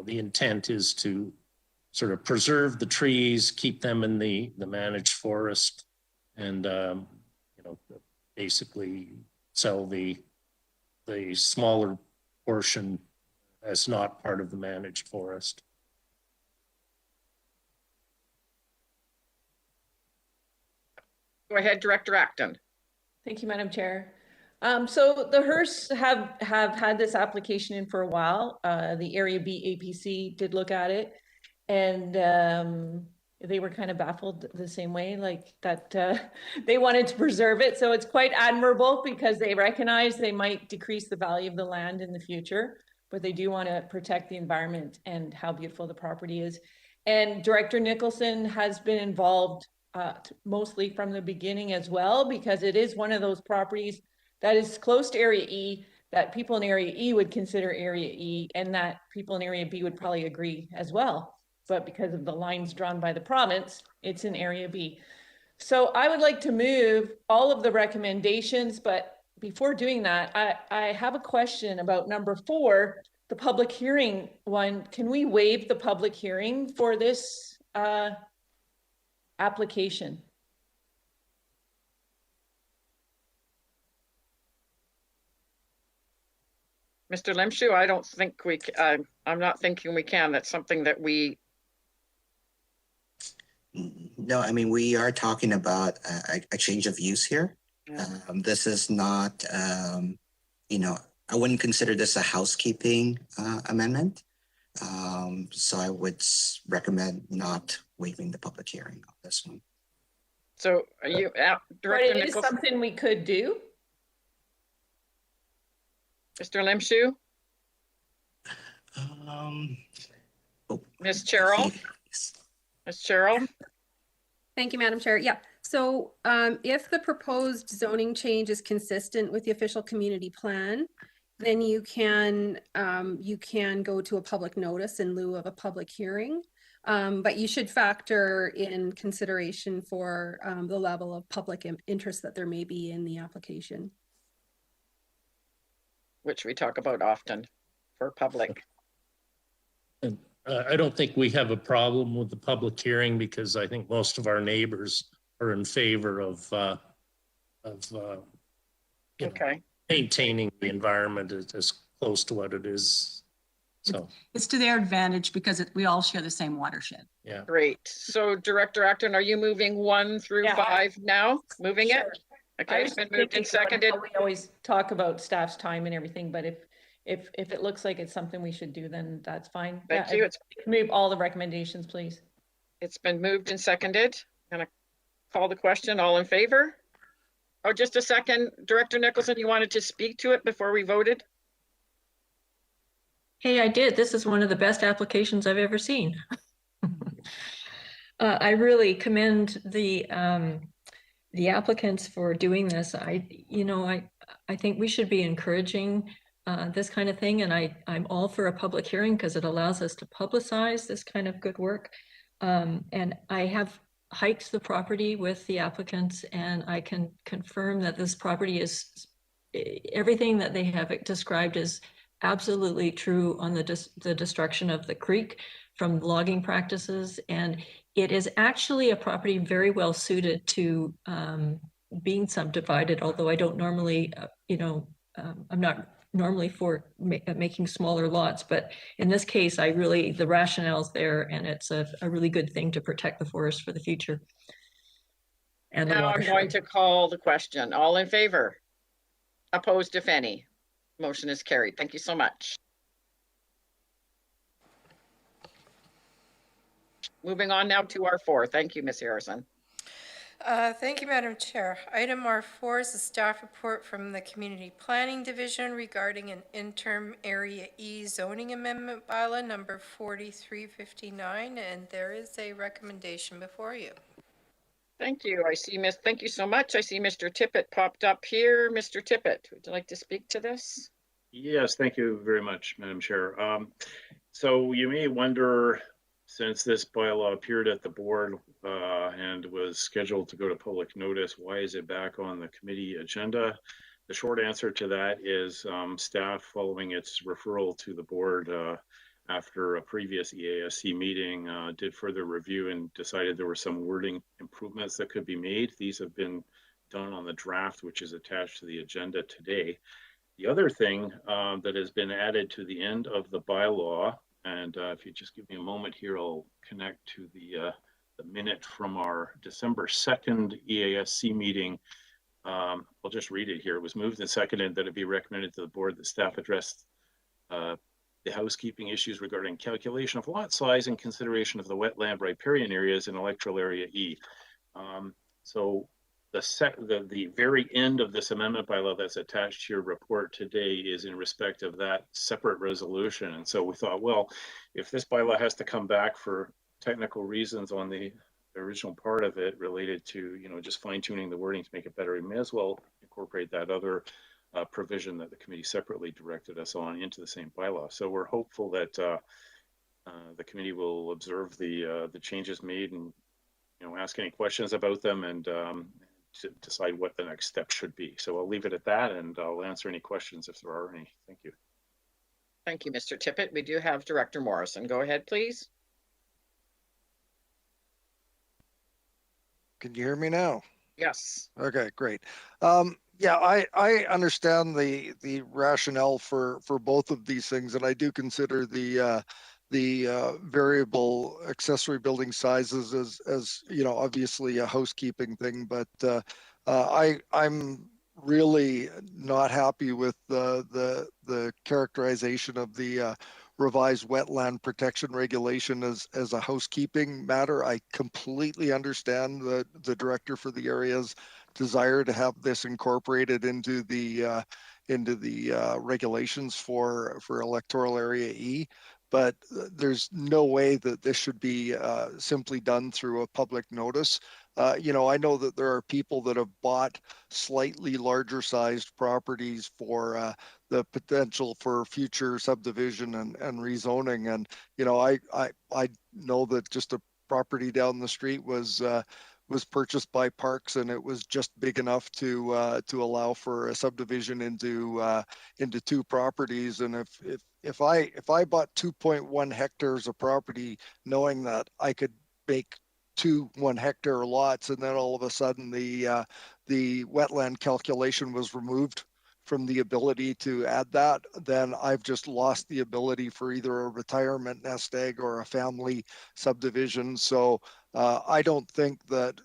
the intent is to sort of preserve the trees, keep them in the managed forest, and basically sell the smaller portion as not part of the managed forest. Go ahead, Director Acton. Thank you, Madam Chair. So the Hearsts have had this application in for a while. The Area B APC did look at it, and they were kind of baffled the same way, like that they wanted to preserve it. So it's quite admirable because they recognize they might decrease the value of the land in the future, but they do want to protect the environment and how beautiful the property is. And Director Nicholson has been involved mostly from the beginning as well, because it is one of those properties that is close to Area E, that people in Area E would consider Area E, and that people in Area B would probably agree as well. But because of the lines drawn by the province, it's in Area B. So I would like to move all of the recommendations, but before doing that, I have a question about number 4, the public hearing one. Can we waive the public hearing for this application? Mr. Lemshew, I don't think I'm not thinking we can. That's something that we. No, I mean, we are talking about a change of use here. Yeah. This is not, I wouldn't consider this a housekeeping amendment. So I would recommend not waiving the public hearing on this one. So are you, Director But it is Nicholson? something we could do. Mr. Lemshew? Ms. Cheryl? Ms. Cheryl? Thank you, Madam Chair. Yeah, so if the proposed zoning change is consistent with the official community plan, then you can go to a public notice in lieu of a public hearing. But you should factor in consideration for the level of public interest that there may be in the application. Which we talk about often for public. And I don't think we have a problem with the public hearing because I think most of our neighbors are in favor of okay. Maintaining the environment as close to what it is So, It's to their advantage because we all share the same watershed. yeah. Great. So Director Acton, are you moving 1 through Yeah, 5 now? Moving Sure. it? I Okay, was it's been just moved thinking and seconded. we always talk about staff's time and everything, but if it looks like it's something we should do, then that's fine. Thank Yeah, you. It's move all the recommendations, please. been moved and seconded. I'm gonna call the question. All in favor? Oh, just a second. Director Nicholson, you wanted to speak to it before we voted? Hey, I did. This is one of the best applications I've ever seen. I really commend the applicants for doing this. I think we should be encouraging this kind of thing, and I'm all for a public hearing because it allows us to publicize this kind of good work. And I have hiked the property with the applicants, and I can confirm that this property is everything that they have described is absolutely true on the destruction of the creek from logging practices. And it is actually a property very well suited to being subdivided, although I don't normally, I'm not normally for making smaller lots, but in this case, the rationale's there, and it's a really good thing to protect the forest for the future. And now I'm going to call the question. All in favor? Opposed, if any? Motion is carried. Thank you so much. Moving on now to R4. Thank you, Ms. Harrison. Thank you, Madam Chair. Item R4 is a staff report from the Community Planning Division regarding an interim Area E zoning amendment bylaw number 4359, and there is a recommendation before you. Thank you. Thank you so much. I see Mr. Tippett popped up here. Mr. Tippett, would you like to speak to this? Yes, thank you very much, Madam Chair. So you may wonder, since this bylaw appeared at the board and was scheduled to go to public notice, why is it back on the committee agenda? The short answer to that is staff, following its referral to the board after a previous EASC meeting, did further review and decided there were some wording improvements that could be made. These have been done on the draft, which is attached to the agenda today. The other thing that has been added to the end of the bylaw, and if you just give me a moment here, I'll connect to the minute from our December 2nd EASC meeting. I'll just read it here. It was moved and seconded that it be recommended to the board that staff address the housekeeping issues regarding calculation of lot size and consideration of the wetland riparian areas in Electoral Area E. So the very end of this amendment bylaw that's attached to your report today is in respect of that separate resolution. And so we thought, well, if this bylaw has to come back for technical reasons on the original part of it related to, just fine tuning the wording to make it better, we may as well incorporate that other provision that the committee separately directed us on into the same bylaw. So we're hopeful that the committee will observe the changes made and, ask any questions about them and to decide what the next step should be. So I'll leave it at that, and I'll answer any questions if there are any. Thank you. Thank you, Mr. Tippett. We do have Director Morrison. Go ahead, please. Can you hear me now? Yes. Okay, great. Yeah, I understand the rationale for both of these things, and I do consider the variable accessory building sizes as obviously a housekeeping thing, but I'm really not happy with the characterization of the revised wetland protection regulation as a housekeeping matter. I completely understand the director for the area's desire to have this incorporated into the regulations for Electoral Area E, but there's no way that this should be simply done through a public notice. I know that there are people that have bought slightly larger sized properties for the potential for future subdivision and rezoning. And, I know that just a property down the street was purchased by Parks, and it was just big enough to allow for a subdivision into two properties. And if I bought 2.1 hectares of property, knowing that I could make 2 1-hectare lots, and then all of a sudden the wetland calculation was removed from the ability to add that, then I've just lost the ability for either a retirement nest egg or a family subdivision. So I don't think that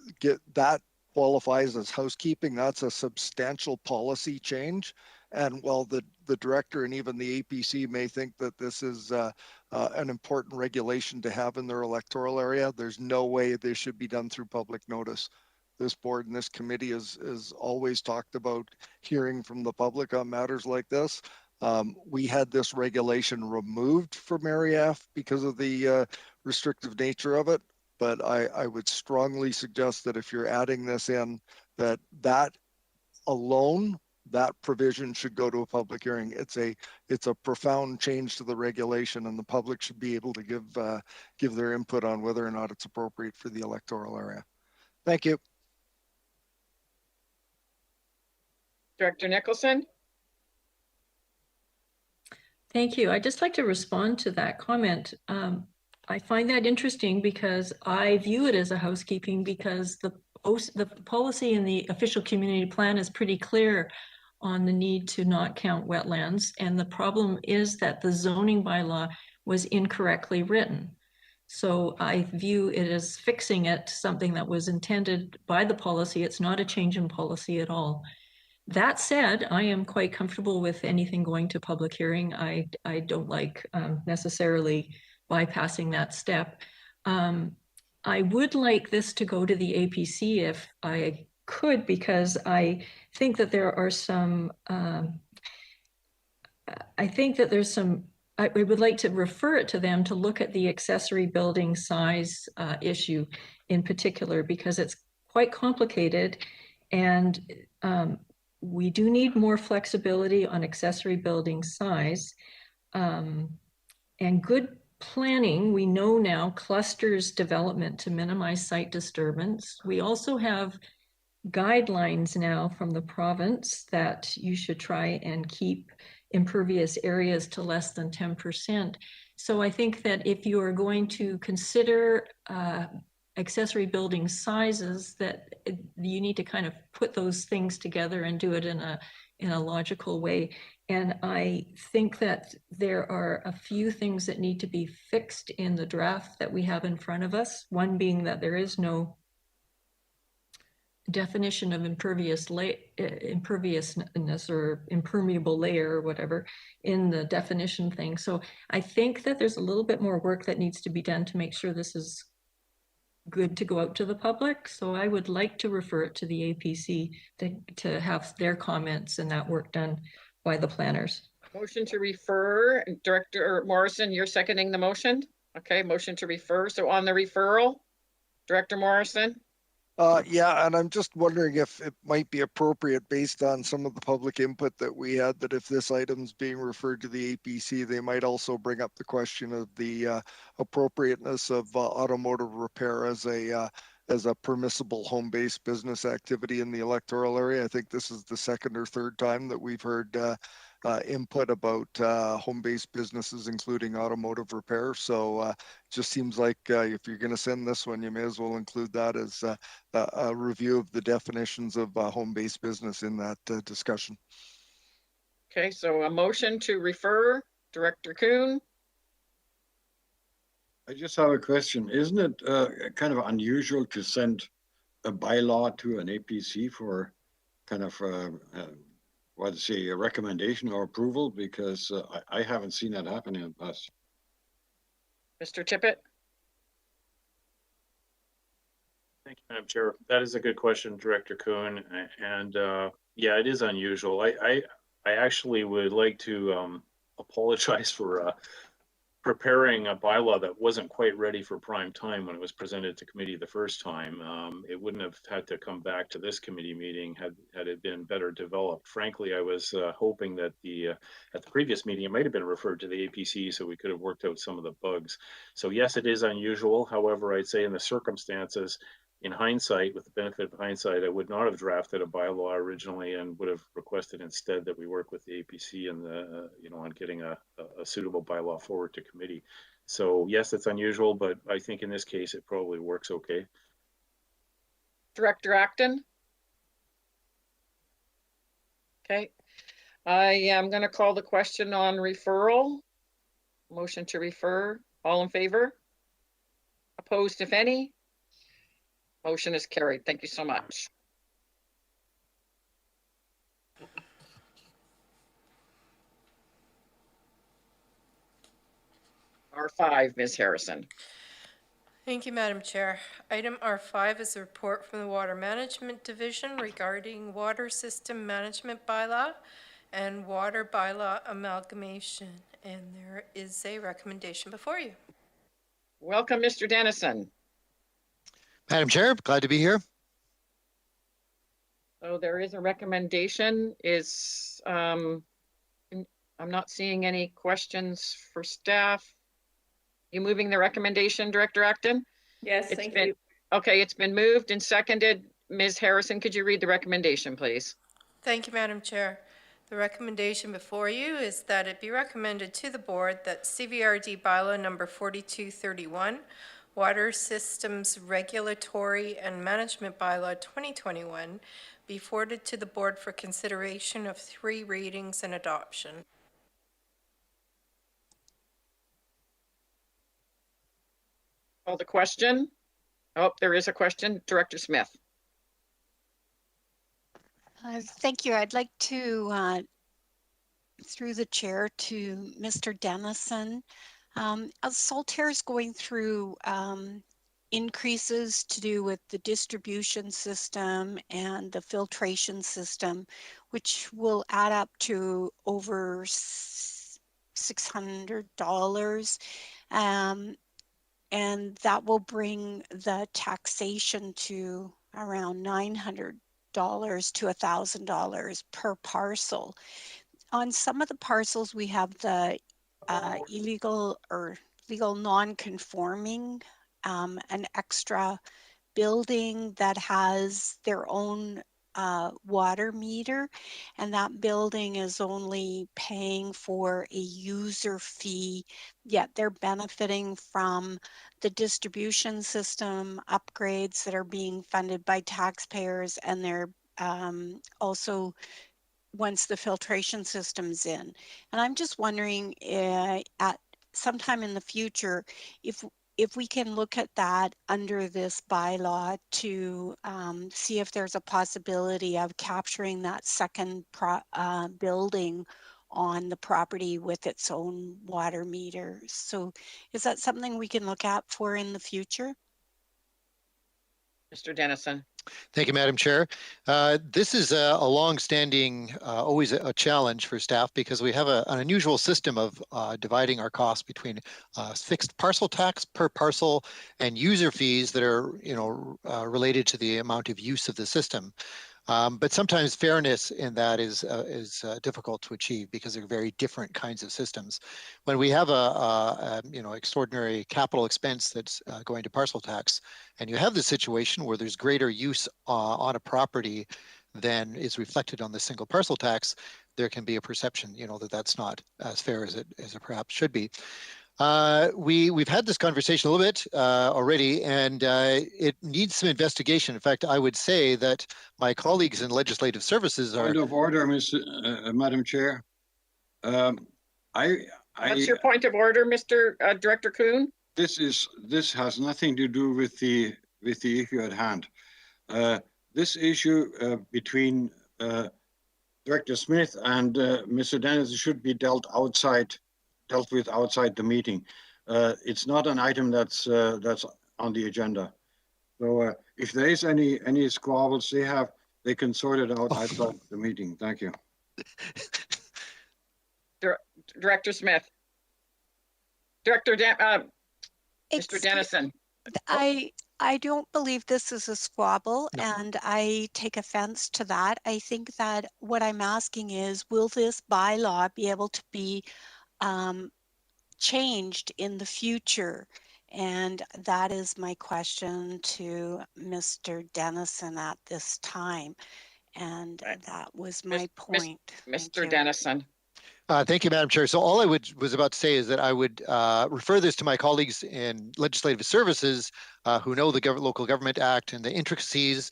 that qualifies as housekeeping. That's a substantial policy change. And while the director and even the APC may think that this is an important regulation to have in their electoral area, there's no way this should be done through public notice. This board and this committee is always talked about hearing from the public on matters like this. We had this regulation removed from Area F because of the restrictive nature of it. But I would strongly suggest that if you're adding this in, that alone, that provision should go to a public hearing. It's a profound change to the regulation, and the public should be able to give their input on whether or not it's appropriate for the electoral area. Thank you. Director Nicholson? Thank you. I'd just like to respond to that comment. I find that interesting because I view it as a housekeeping because the policy in the official community plan is pretty clear on the need to not count wetlands. And the problem is that the zoning bylaw was incorrectly written. So I view it as fixing it, something that was intended by the policy. It's not a change in policy at all. That said, I am quite comfortable with anything going to public hearing. I don't like necessarily bypassing that step. I would like this to go to the APC if I could, because I think that there are some, I would like to refer it to them to look at the accessory building size issue in particular, because it's quite complicated, and we do need more flexibility on accessory building size, and good planning. We know now clusters development to minimize site disturbance. We also have guidelines now from the province that you should try and keep impervious areas to less than 10%. So I think that if you are going to consider accessory building sizes, that you need to kind of put those things together and do it in a logical way. And I think that there are a few things that need to be fixed in the draft that we have in front of us. One being that there is no definition of imperviousness or impermeable layer or whatever in the definition thing. So I think that there's a little bit more work that needs to be done to make sure this is good to go out to the public. So I would like to refer it to the APC to have their comments and that work done by the planners. Motion to refer, Director Morrison, you're seconding the motion? Okay, motion to refer. So on the referral, Director Morrison? Yeah, and I'm just wondering if it might be appropriate, based on some of the public input that we had, that if this item's being referred to the APC, they might also bring up the question of the appropriateness of automotive repair as a permissible home-based business activity in the electoral area. I think this is the second or third time that we've heard input about home-based businesses, including automotive repair. So just seems like if you're going to send this one, you may as well include that as a review of the definitions of home-based business in that discussion. Okay, so a motion to refer, Director Kuhn. I just have a question. Isn't it kind of unusual to send a bylaw to an APC for kind of a recommendation or approval? Because I haven't seen that happen in the past. Mr. Tippett? Thank you, Madam Chair. That is a good question, Director Kuhn. And yeah, it is unusual. I actually would like to apologize for preparing a bylaw that wasn't quite ready for prime time when it was presented to committee the first time. It wouldn't have had to come back to this committee meeting had it been better developed. Frankly, I was hoping that at the previous meeting, it might have been referred to the APC so we could have worked out some of the bugs. So yes, it is unusual. However, I'd say in the circumstances, in hindsight, with the benefit of hindsight, I would not have drafted a bylaw originally and would have requested instead that we work with the APC and on getting a suitable bylaw forward to committee. So yes, it's unusual, but I think in this case, it probably works okay. Director Acton? Okay. I am going to call the question on referral. Motion to refer. All in favor? Opposed, if any? Motion is carried. Thank you so much. R5, Ms. Harrison. Thank you, Madam Chair. Item R5 is a report from the Water Management Division regarding Water System Management Bylaw and Water Bylaw Amalgamation. And there is a recommendation before you. Welcome, Mr. Dennison. Madam Chair, glad to be here. So there is a recommendation. I'm not seeing any questions for staff. You moving the recommendation, Director Acton? Yes, thank you. Okay, it's been moved and seconded. Ms. Harrison, could you read the recommendation, please? Thank you, Madam Chair. The recommendation before you is that it be recommended to the board that CVRD bylaw number 4231, Water Systems Regulatory and Management Bylaw 2021, be forwarded to the board for consideration of 3 readings and adoption. Call the question. Oh, there is a question. Director Smith. Thank you. I'd like to, through the chair, to Mr. Dennison. Solitaire is going through increases to do with the distribution system and the filtration system, which will add up to over $600. And that will bring the taxation to around $900 to $1,000 per parcel. On some of the parcels, we have the illegal or legal non-conforming, an extra building that has their own water meter, and that building is only paying for a user fee, yet they're benefiting from the distribution system upgrades that are being funded by taxpayers, and they're also once the filtration system's in. And I'm just wondering at sometime in the future if we can look at that under this bylaw to see if there's a possibility of capturing that second building on the property with its own water meter. So is that something we can look at for in the future? Mr. Dennison. Thank you, Madam Chair. This is a long-standing, always a challenge for staff because we have an unusual system of dividing our costs between fixed parcel tax per parcel and user fees that are, related to the amount of use of the system. But sometimes fairness in that is difficult to achieve because they're very different kinds of systems. When we have a extraordinary capital expense that's going to parcel tax, and you have the situation where there's greater use on a property than is reflected on the single parcel tax, there can be a perception, that that's not as fair as it perhaps should be. We've had this conversation a little bit already, and it needs some investigation. In fact, I would say that my colleagues in legislative services are— Point of order, Madam Chair. What's your point of order, Mr. Director Kuhn? This has nothing to do with the issue at hand. This issue between Director Smith and Mr. Dennis should be dealt with outside the meeting. It's not an item that's on the agenda. So if there is any squabbles they can sort it out outside the meeting. Thank you. Director Smith. Mr. Dennison. I don't believe this is a squabble, and I take offense to that. I think that what I'm asking is, will this bylaw be able to be changed in the future? And that is my question to Mr. Dennison at this time. And that was my point. Mr. Dennison. Thank you, Madam Chair. So all I was about to say is that I would refer this to my colleagues in Legislative Services who know the Local Government Act and the intricacies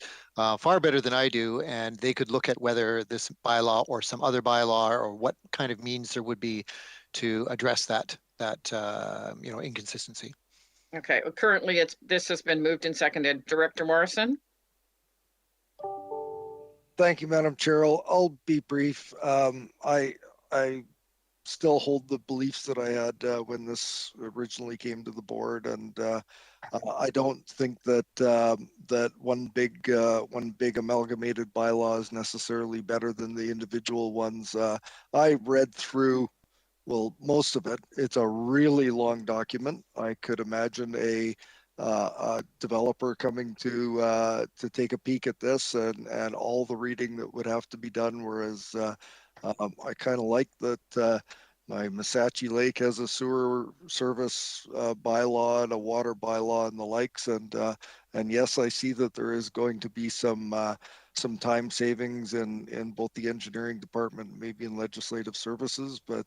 far better than I do, and they could look at whether this bylaw or some other bylaw or what kind of means there would be to address that inconsistency. Okay, well, currently this has been moved and seconded. Director Morrison? Thank you, Madam Chair. I'll be brief. I still hold the beliefs that I had when this originally came to the board, and I don't think that that one big amalgamated bylaw is necessarily better than the individual ones. I read through, well, most of it. It's a really long document. I could imagine a developer coming to take a peek at this and all the reading that would have to be done. Whereas I kind of like that my Missachi Lake has a sewer service bylaw and a water bylaw and the likes. And yes, I see that there is going to be some time savings in both the engineering department, maybe in legislative services, but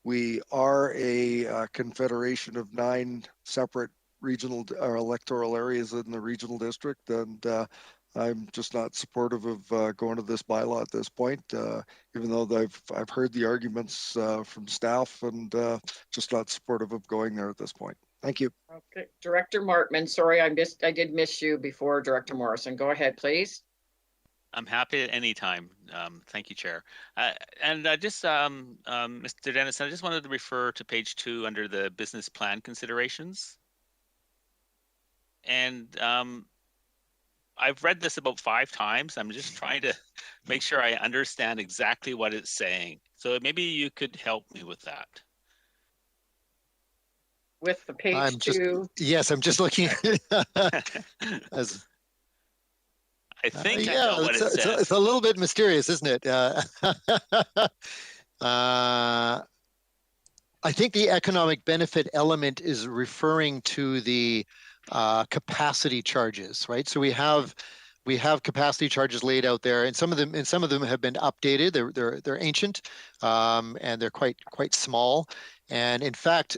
we are a confederation of 9 separate regional or electoral areas in the regional district, and I'm just not supportive of going to this bylaw at this point, even though I've heard the arguments from staff, and just not supportive of going there at this point. Thank you. Okay, Director Martman, sorry, I did miss you before Director Morrison. Go ahead, please. I'm happy at any time. Thank you, Chair. Mr. Dennis, I just wanted to refer to page 2 under the business plan considerations. And I've read this about 5 times. I'm just trying to make sure I understand exactly what it's saying. So maybe you could help me with that. With the page 2. Yes, I'm just looking as I think I know what it says. It's a little bit mysterious, isn't it? I think the economic benefit element is referring to the capacity charges, right? So we have capacity charges laid out there, and some of them have been updated. They're ancient, and they're quite small. And in fact,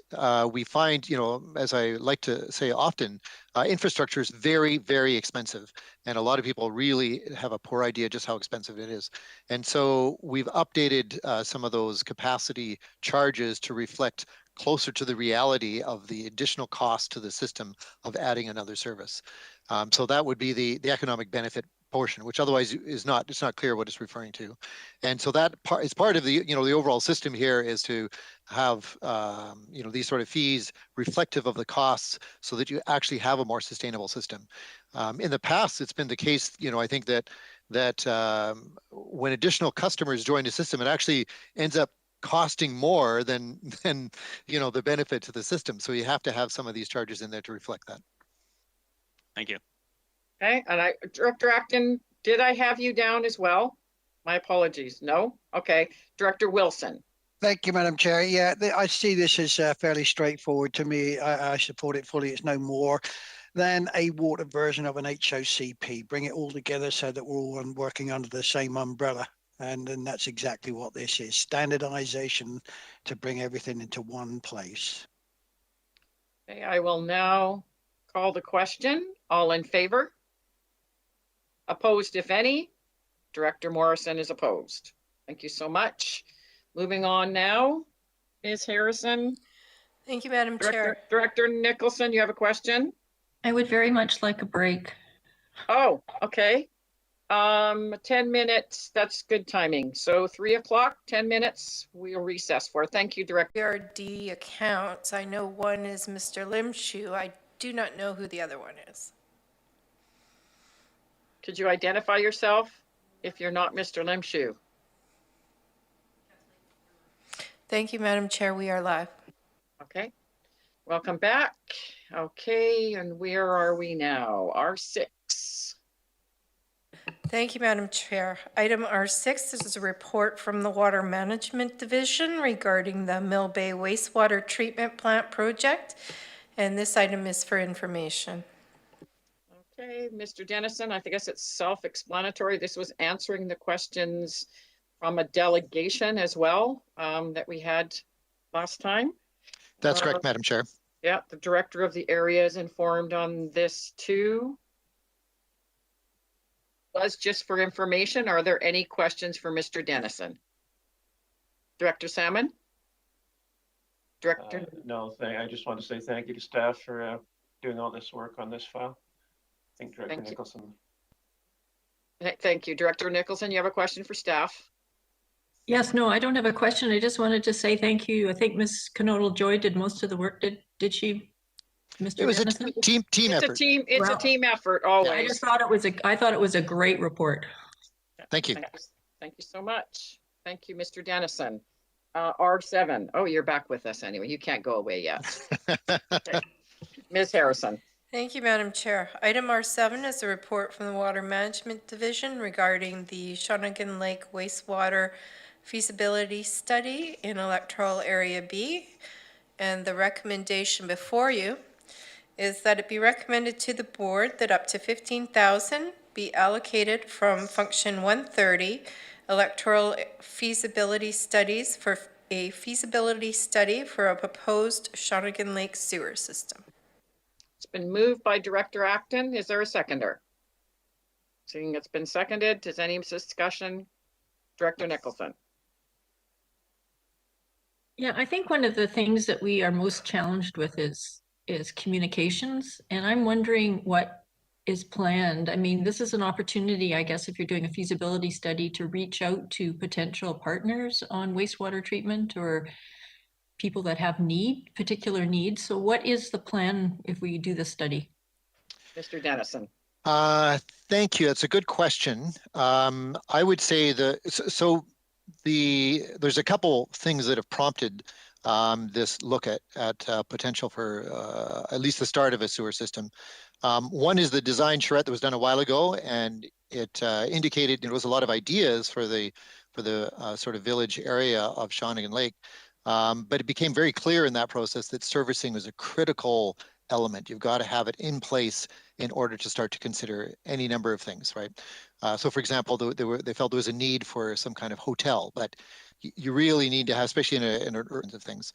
we find, as I like to say often, infrastructure is very, very expensive. And a lot of people really have a poor idea just how expensive it is. And so we've updated some of those capacity charges to reflect closer to the reality of the additional cost to the system of adding another service. So that would be the economic benefit portion, which otherwise it's not clear what it's referring to. And so that is part of the overall system here is to have these sort of fees reflective of the costs so that you actually have a more sustainable system. In the past, it's been the case, I think that when additional customers join the system, it actually ends up costing more than the benefit to the system. So you have to have some of these charges in there to reflect that. Thank you. Okay, and Director Acton, did I have you down as well? My apologies. No? Okay. Director Wilson. Thank you, Madam Chair. Yeah, I see this as fairly straightforward to me. I support it fully. It's no more than a water version of an HOCP. Bring it all together so that we're all working under the same umbrella. And then that's exactly what this is. Standardization to bring everything into one place. Okay, I will now call the question. All in favor? Opposed, if any? Director Morrison is opposed. Thank you so much. Moving on now, Ms. Harrison. Thank you, Madam Chair. Director Nicholson, you have a question? I would very much like a break. Oh, okay. 10 minutes, that's good timing. So 3 o'clock, 10 minutes, we'll recess for. Thank you, Director. PRD accounts. I know one is Mr. Limshu. I do not know who the other one is. Could you identify yourself if you're not Mr. Limshu? Thank you, Madam Chair. We are live. Okay. Welcome back. Okay, and where are we now? R6. Thank you, Madam Chair. Item R6 is a report from the Water Management Division regarding the Mill Bay Wastewater Treatment Plant project, and this item is for information. Okay, Mr. Dennison, I guess it's self-explanatory. This was answering the questions from a delegation as well, that we had last time. That's correct, Madam Chair. Yeah, the director of the area is informed on this too. Was just for information, are there any questions for Mr. Dennison? Director Salmon? Director? No, I just want to say thank you to staff for doing all this work on this file. I think Director Nicholson. Thank you. Director Nicholson, you have a question for staff? Yes, no, I don't have a question. I just wanted to say thank you. I think Ms. Canodal Joy did most of the work. Did she, Mr. It was Dennison? a team It's effort. It's a team effort always. I just thought it was a great report. Thank you. Thank you so much. Thank you, Mr. Dennison. R7. Oh, you're back with us anyway. You can't go away yet. Okay. Ms. Harrison. Thank you, Madam Chair. Item R7 is a report from the Water Management Division regarding the Shawnigan Lake wastewater feasibility study in Electoral Area B. And the recommendation before you is that it be recommended to the board that up to $15,000 be allocated from Function 130 Electoral Feasibility Studies for a feasibility study for a proposed Shawnigan Lake sewer system. It's been moved by Director Acton. Is there a seconder? Seeing it's been seconded, does any discussion? Director Nicholson. Yeah, I think one of the things that we are most challenged with is communications, and I'm wondering what is planned. I mean, this is an opportunity, I guess, if you're doing a feasibility study, to reach out to potential partners on wastewater treatment or people that have particular needs. So what is the plan if we do this study? Mr. Dennison. Thank you. That's a good question. I would say there's a couple things that have prompted this look at potential for at least the start of a sewer system. One is the design charrette that was done a while ago, and it indicated there was a lot of ideas for the sort of village area of Shawnigan Lake. But it became very clear in that process that servicing was a critical element. You've got to have it in place in order to start to consider any number of things, right? So for example, they felt there was a need for some kind of hotel, but you really need to have, especially in urban of things.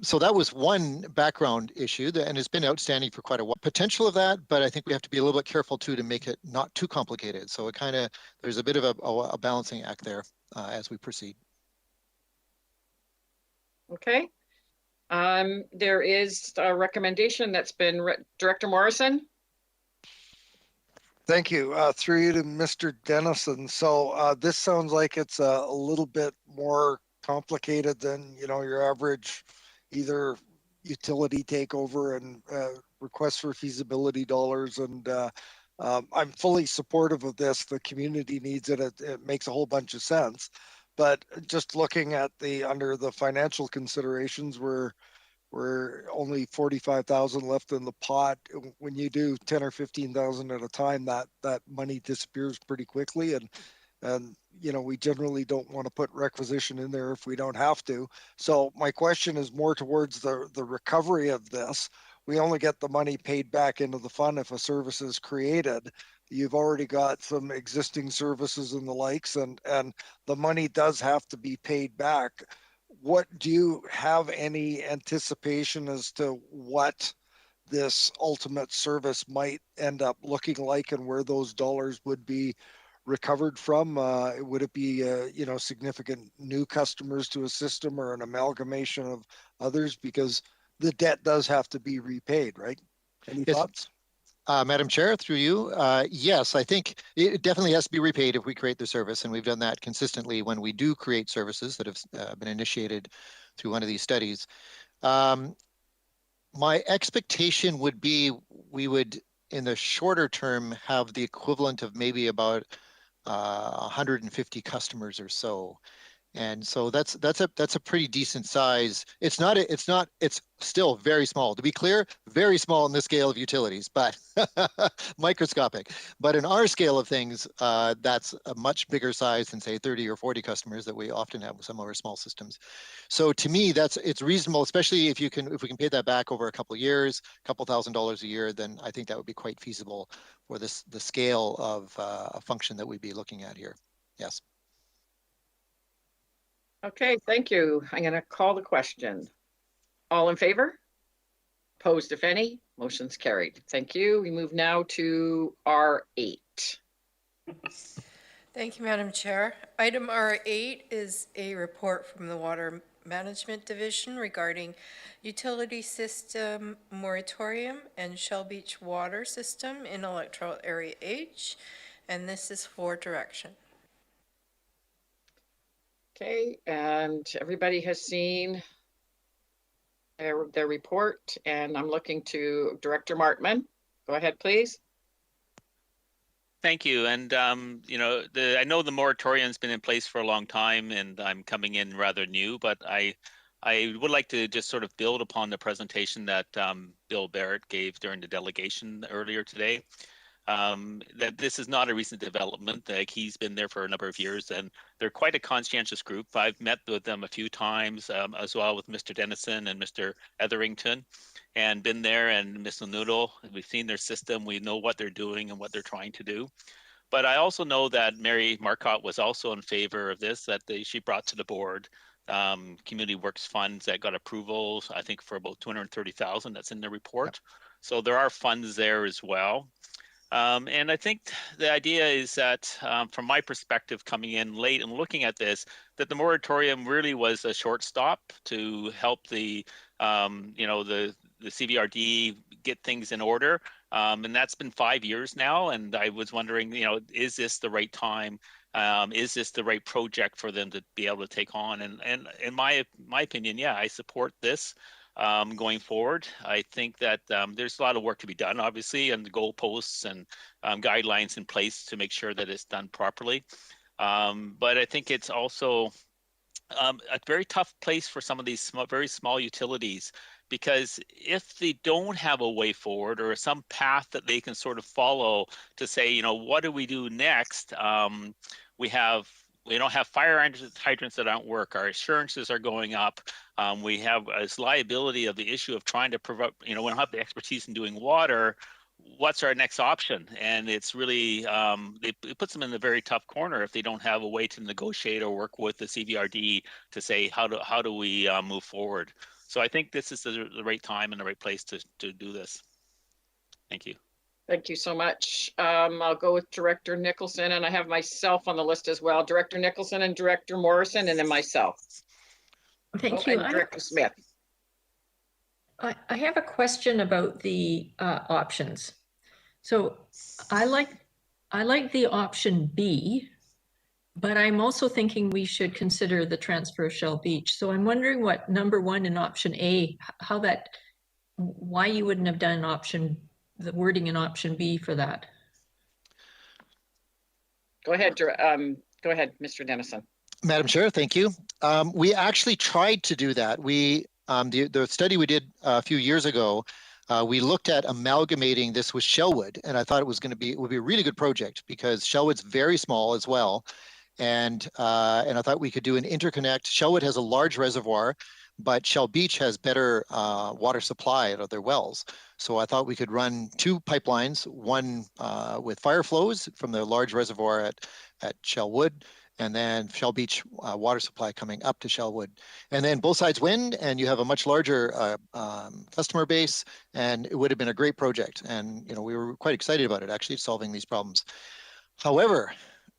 So that was one background issue, and it's been outstanding for quite a while. Potential of that, but I think we have to be a little bit careful too to make it not too complicated. So it kind of, there's a bit of a balancing act there as we proceed. Okay. There is a recommendation that's been, Director Morrison. Thank you. Through you to Mr. Dennison. So this sounds like it's a little bit more complicated than, your average either utility takeover and request for feasibility dollars. And I'm fully supportive of this. The community needs it. It makes a whole bunch of sense. But just looking at under the financial considerations, we're only 45,000 left in the pot. When you do 10 or 15,000 at a time, that money disappears pretty quickly. And we generally don't want to put requisition in there if we don't have to. So my question is more towards the recovery of this. We only get the money paid back into the fund if a service is created. You've already got some existing services and the likes, and the money does have to be paid back. What do you have any anticipation as to what this ultimate service might end up looking like and where those dollars would be recovered from? Would it be, significant new customers to a system or an amalgamation of others? Because the debt does have to be repaid, right? Any thoughts? Madam Chair, through you, yes, I think it definitely has to be repaid if we create the service, and we've done that consistently when we do create services that have been initiated through one of these studies. My expectation would be we would, in the shorter term, have the equivalent of maybe about 150 customers or so. And so that's a pretty decent size. It's still very small. To be clear, very small in the scale of utilities, but microscopic. But in our scale of things, that's a much bigger size than say 30 or 40 customers that we often have with some of our small systems. So to me, it's reasonable, especially if we can pay that back over a couple of years, a couple $1,000s a year, then I think that would be quite feasible for the scale of a function that we'd be looking at here. Yes. Okay, thank you. I'm going to call the question. All in favor? Opposed, if any? Motion's carried. Thank you. We move now to R8. Thank you, Madam Chair. Item R8 is a report from the Water Management Division regarding utility system moratorium and Shell Beach water system in Electoral Area H, and this is for direction. Okay, and everybody has seen their report, and I'm looking to Director Martman. Go ahead, please. Thank you. And, you know, I know the moratorium's been in place for a long time, and I'm coming in rather new, but I would like to just sort of build upon the presentation that Bill Barrett gave during the delegation earlier today. That this is not a recent development. Like, he's been there for a number of years, and they're quite a conscientious group. I've met with them a few times, as well with Mr. Dennison and Mr. Etherington, and been there, and Ms. Noodle. We've seen their system. We know what they're doing and what they're trying to do. But I also know that Mary Marcotte was also in favor of this, that she brought to the board community works funds that got approvals, I think for about 230,000. That's in the report. Yep. So there are funds there as well. And I think the idea is that, from my perspective, coming in late and looking at this, that the moratorium really was a short stop to help the, you know, the CVRD get things in order. And that's been 5 years now. And I was wondering, you know, is this the right time? Is this the right project for them to be able to take on? And in my opinion, yeah, I support this. Going forward, I think that there's a lot of work to be done, obviously, and the goalposts and guidelines in place to make sure that it's done properly. But I think it's also a very tough place for some of these very small utilities, because if they don't have a way forward or some path that they can sort of follow to say, you know, what do we do next? We don't have fire hydrants that don't work. Our assurances are going up. We have this liability of the issue of trying to provide, you know, we don't have the expertise in doing water. What's our next option? And it's really, it puts them in a very tough corner if they don't have a way to negotiate or work with the CVRD to say, how do we move forward? So I think this is the right time and the right place to do this. Thank you. Thank you so much. I'll go with Director Nicholson, and I have myself on the list as well. Director Nicholson and Director Morrison, and then myself. Thank you. And Director Smith. I have a question about the options. So I like the option B, but I'm also thinking we should consider the transfer of Shell Beach. So I'm wondering what number one in option A, why you wouldn't have done the wording in option B for that. Go ahead, Mr. Dennison. Madam Chair, thank you. We actually tried to do that. The study we did a few years ago, we looked at amalgamating this with Shellwood, and I thought it would be a really good project because Shellwood's very small as well, and I thought we could do an interconnect. Shellwood has a large reservoir, but Shell Beach has better water supply out of their wells. So I thought we could run two pipelines, one with fire flows from the large reservoir at Shellwood, and then Shell Beach water supply coming up to Shellwood. And then both sides win, and you have a much larger customer base, and it would have been a great project. And you know, we were quite excited about it, actually, solving these problems. However,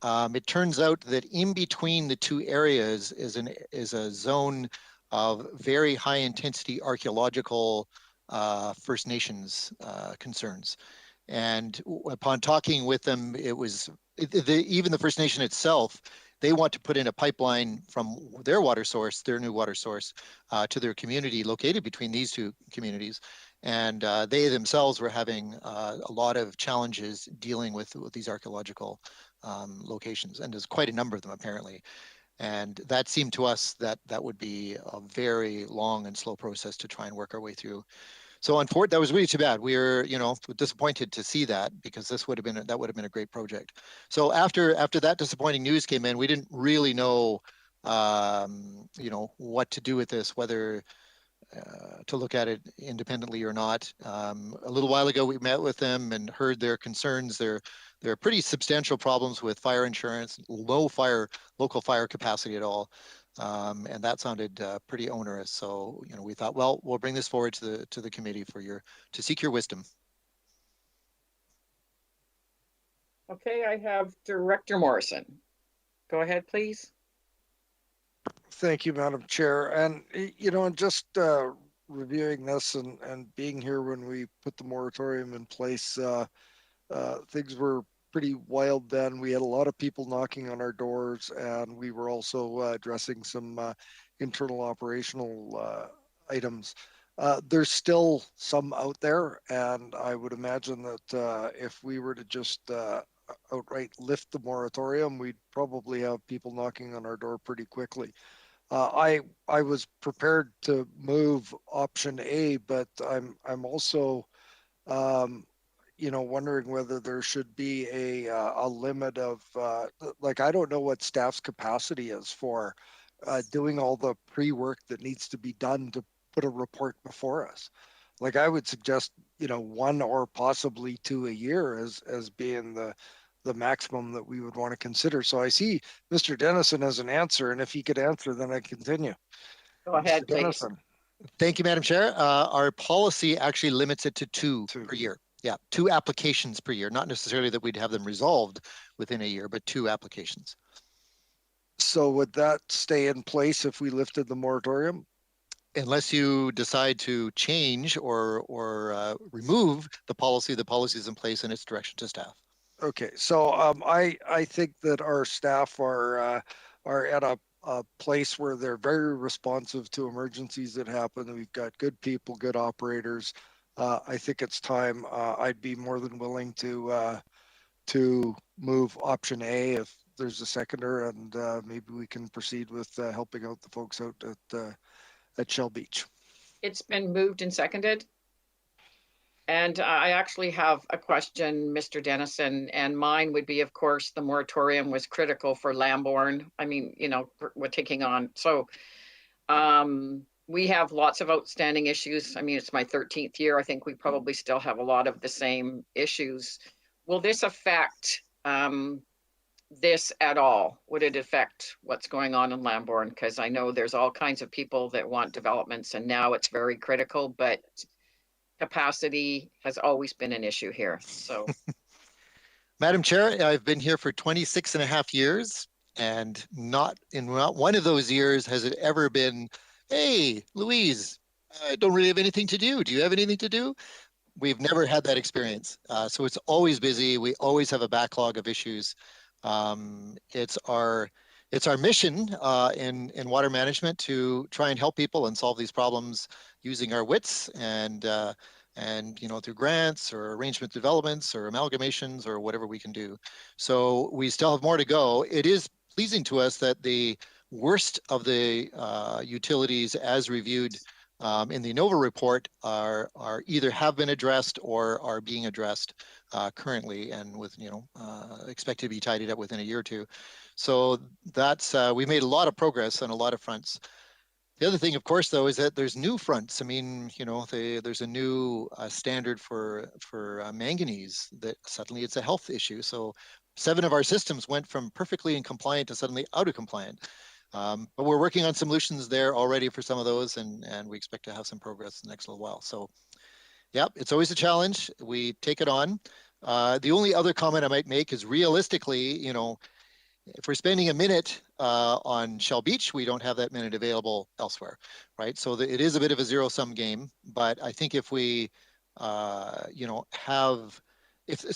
it turns out that in between the two areas is a zone of very high intensity archaeological First Nations concerns. And upon talking with them, it was even the First Nation itself, they want to put in a pipeline from their water source, their new water source, to their community located between these two communities. And they themselves were having a lot of challenges dealing with these archaeological locations. And there's quite a number of them, apparently. And that seemed to us that would be a very long and slow process to try and work our way through. So unfortunately, that was really too bad. We were, you know, disappointed to see that because that would have been a great project. So after that disappointing news came in, we didn't really know, you know, what to do with this, whether to look at it independently or not. A little while ago, we met with them and heard their concerns. There are pretty substantial problems with fire insurance, local fire capacity at all. And that sounded pretty onerous. So, we thought, well, we'll bring this forward to the committee to seek your wisdom. Okay, I have Director Morrison. Go ahead, please. Thank you, Madam Chair. And, just reviewing this and being here when we put the moratorium in place, things were pretty wild then. We had a lot of people knocking on our doors, and we were also addressing some internal operational items. There's still some out there, and I would imagine that if we were to just outright lift the moratorium, we'd probably have people knocking on our door pretty quickly. I was prepared to move option A, but I'm also wondering whether there should be a limit of like, I don't know what staff's capacity is for doing all the pre-work that needs to be done to put a report before us. Like, I would suggest, 1 or possibly 2 a year as being the maximum that we would want to consider. So I see Mr. Dennison as an answer, and if he could answer, then I continue. Go ahead, Mr. please. Dennison. Thank you, Madam Chair. Our policy actually limits it to two per year. Yeah, 2 applications per year, not necessarily that we'd have them resolved within a year, but 2 applications. So would that stay in place if we lifted the moratorium? Unless you decide to change or remove the policy is in place in its direction to staff. Okay, so I think that our staff are at a place where they're very responsive to emergencies that happen. We've got good people, good operators. I think it's time. I'd be more than willing to move option A if there's a seconder, and maybe we can proceed with helping out the folks out at Shell Beach. It's been moved and seconded. And I actually have a question, Mr. Dennison, and mine would be, of course, the moratorium was critical for Lambourne. I mean, we're taking on. So we have lots of outstanding issues. I mean, it's my 13th year. I think we probably still have a lot of the same issues. Will this affect this at all? Would it affect what's going on in Lambourne? Because I know there's all kinds of people that want developments, and now it's very critical, but capacity has always been an issue here. So, Madam Chair, I've been here for 26 and a half years, and not one of those years has it ever been, hey, Louise, I don't really have anything to do. Do you have anything to do? We've never had that experience. So it's always busy. We always have a backlog of issues. It's our mission in water management to try and help people and solve these problems using our wits and through grants or arrangement developments or amalgamations or whatever we can do. So we still have more to go. It is pleasing to us that the worst of the utilities as reviewed in the NOVA report are either have been addressed or are being addressed currently, and with expected to be tidied up within a year or two. So that's we made a lot of progress on a lot of fronts. The other thing, of course, though, is that there's new fronts. I mean, there's a new standard for manganese that suddenly it's a health issue. So 7 of our systems went from perfectly in compliant to suddenly out of compliant. But we're working on solutions there already for some of those, and we expect to have some progress in the next little while. So, yeah, it's always a challenge. We take it on. The only other comment I might make is realistically, if we're spending a minute on Shell Beach, we don't have that minute available elsewhere, right? So it is a bit of a zero-sum game. But I think if we, as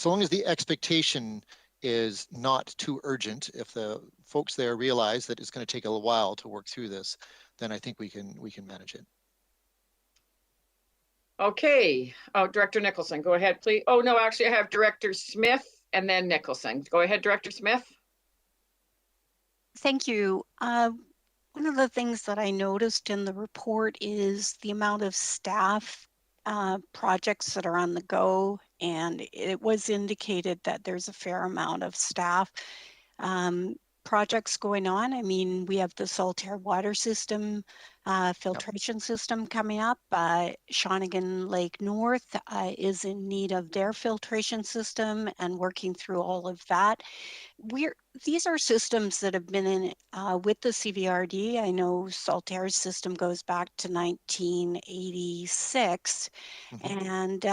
long as the expectation is not too urgent, if the folks there realize that it's going to take a little while to work through this, then I think we can manage it. okay. Oh, Director Nicholson, go ahead, please. Oh, no, actually, I have Director Smith and then Nicholson. Go ahead, Director Smith. Thank you. One of the things that I noticed in the report is the amount of staff projects that are on the go, and it was indicated that there's a fair amount of staff. projects going on. I mean, we have the Solitaire water system, filtration system coming up. Shawnigan Lake North is in need of their filtration system and working through all of that. These are systems that have been in with the CVRD. I know Solitaire's system goes back to 1986, and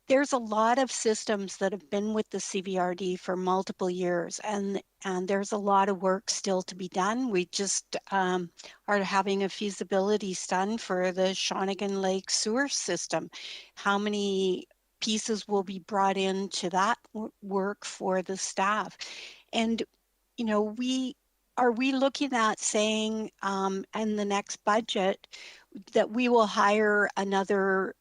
there's a lot of systems that have been with the CVRD for multiple years, and there's a lot of work still to be done. We just are having a feasibility study for the Shawnigan Lake sewer system. How many pieces will be brought into that work for the staff? And, you know, are we looking at saying in the next budget that we will hire another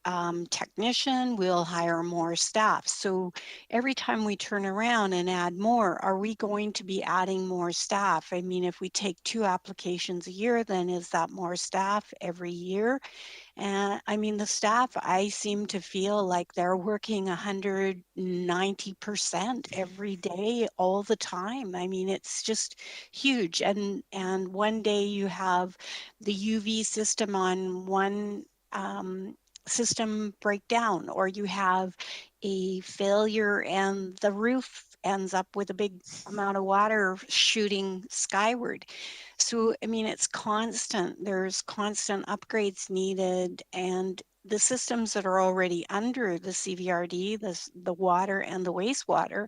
technician, we'll hire more staff? So every time we turn around and add more, are we going to be adding more staff? I mean, if we take 2 applications a year, then is that more staff every year? And I mean, the staff, I seem to feel like they're working 190% every day, all the time. I mean, it's just huge. And one day you have the UV system on one system breakdown, or you have a failure and the roof ends up with a big amount of water shooting skyward. So, I mean, it's constant. There's constant upgrades needed, and the systems that are already under the CVRD, the water and the wastewater,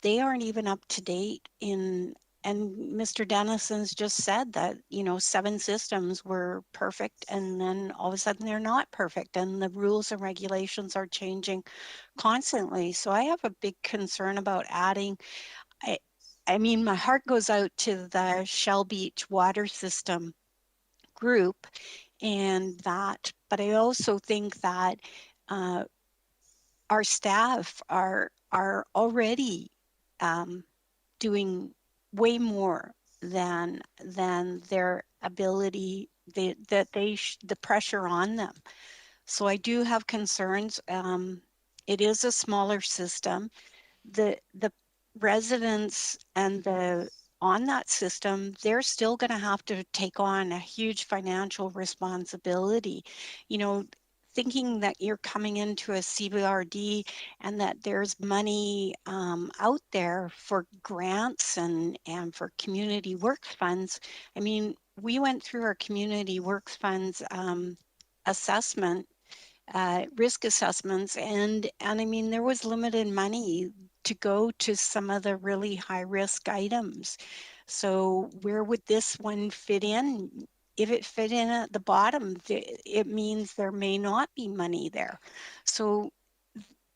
they aren't even up to date in. And Mr. Dennison's just said that, you know, 7 systems were perfect, and then all of a sudden they're not perfect, and the rules and regulations are changing constantly. So I have a big concern about adding. I mean, my heart goes out to the Shell Beach water system group and that, but I also think that our staff are already doing way more than their ability, the pressure on them. So I do have concerns. It is a smaller system. The residents and on that system, they're still going to have to take on a huge financial responsibility. You know, thinking that you're coming into a CVRD and that there's money out there for grants and for community works funds. I mean, we went through our community works funds assessment, risk assessments, and I mean, there was limited money to go to some of the really high risk items. So where would this one fit in? If it fit in at the bottom, it means there may not be money there. So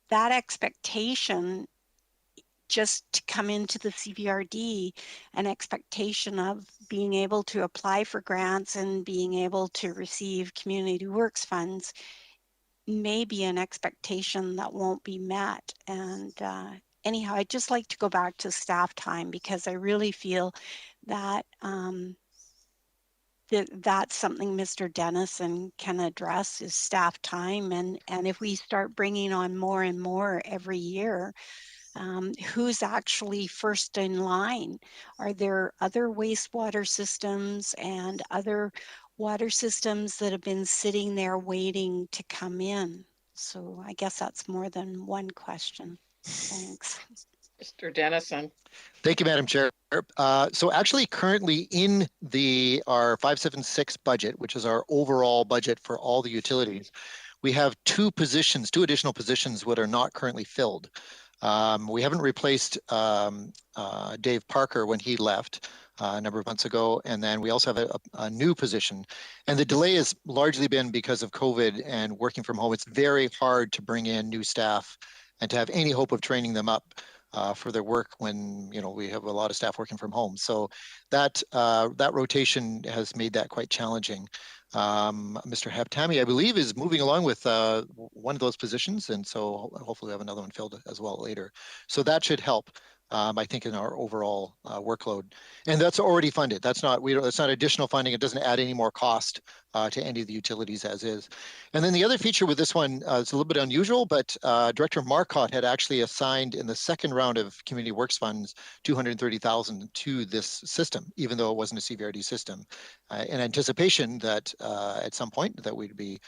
that expectation just to come into the CVRD, an expectation of being able to apply for grants and being able to receive community works funds may be an expectation that won't be met. And anyhow, I'd just like to go back to staff time, because I really feel that that's something Mr. Dennison can address, is staff time. And if we start bringing on more and more every year, who's actually first in line? Are there other wastewater systems and other water systems that have been sitting there waiting to come in? So I guess that's more than one question. Thanks. Mr. Dennison. Thank you, Madam Chair. So actually currently in our 576 budget, which is our overall budget for all the utilities, we have 2 additional positions that are not currently filled. We haven't replaced Dave Parker when he left a number of months ago, and then we also have a new position. And the delay has largely been because of COVID and working from home. It's very hard to bring in new staff and to have any hope of training them up for their work when, you know, we have a lot of staff working from home. So that rotation has made that quite challenging. Mr. Haptami, I believe, is moving along with one of those positions, and so hopefully we'll have another one filled as well later. So that should help, I think, in our overall workload. And that's already funded. That's not additional funding. It doesn't add any more cost to any of the utilities as is. And then the other feature with this one is a little bit unusual, but Director Marcotte had actually assigned in the second round of Community Works Funds $230,000 to this system, even though it wasn't a CVRD system, in anticipation that at some point that we'd be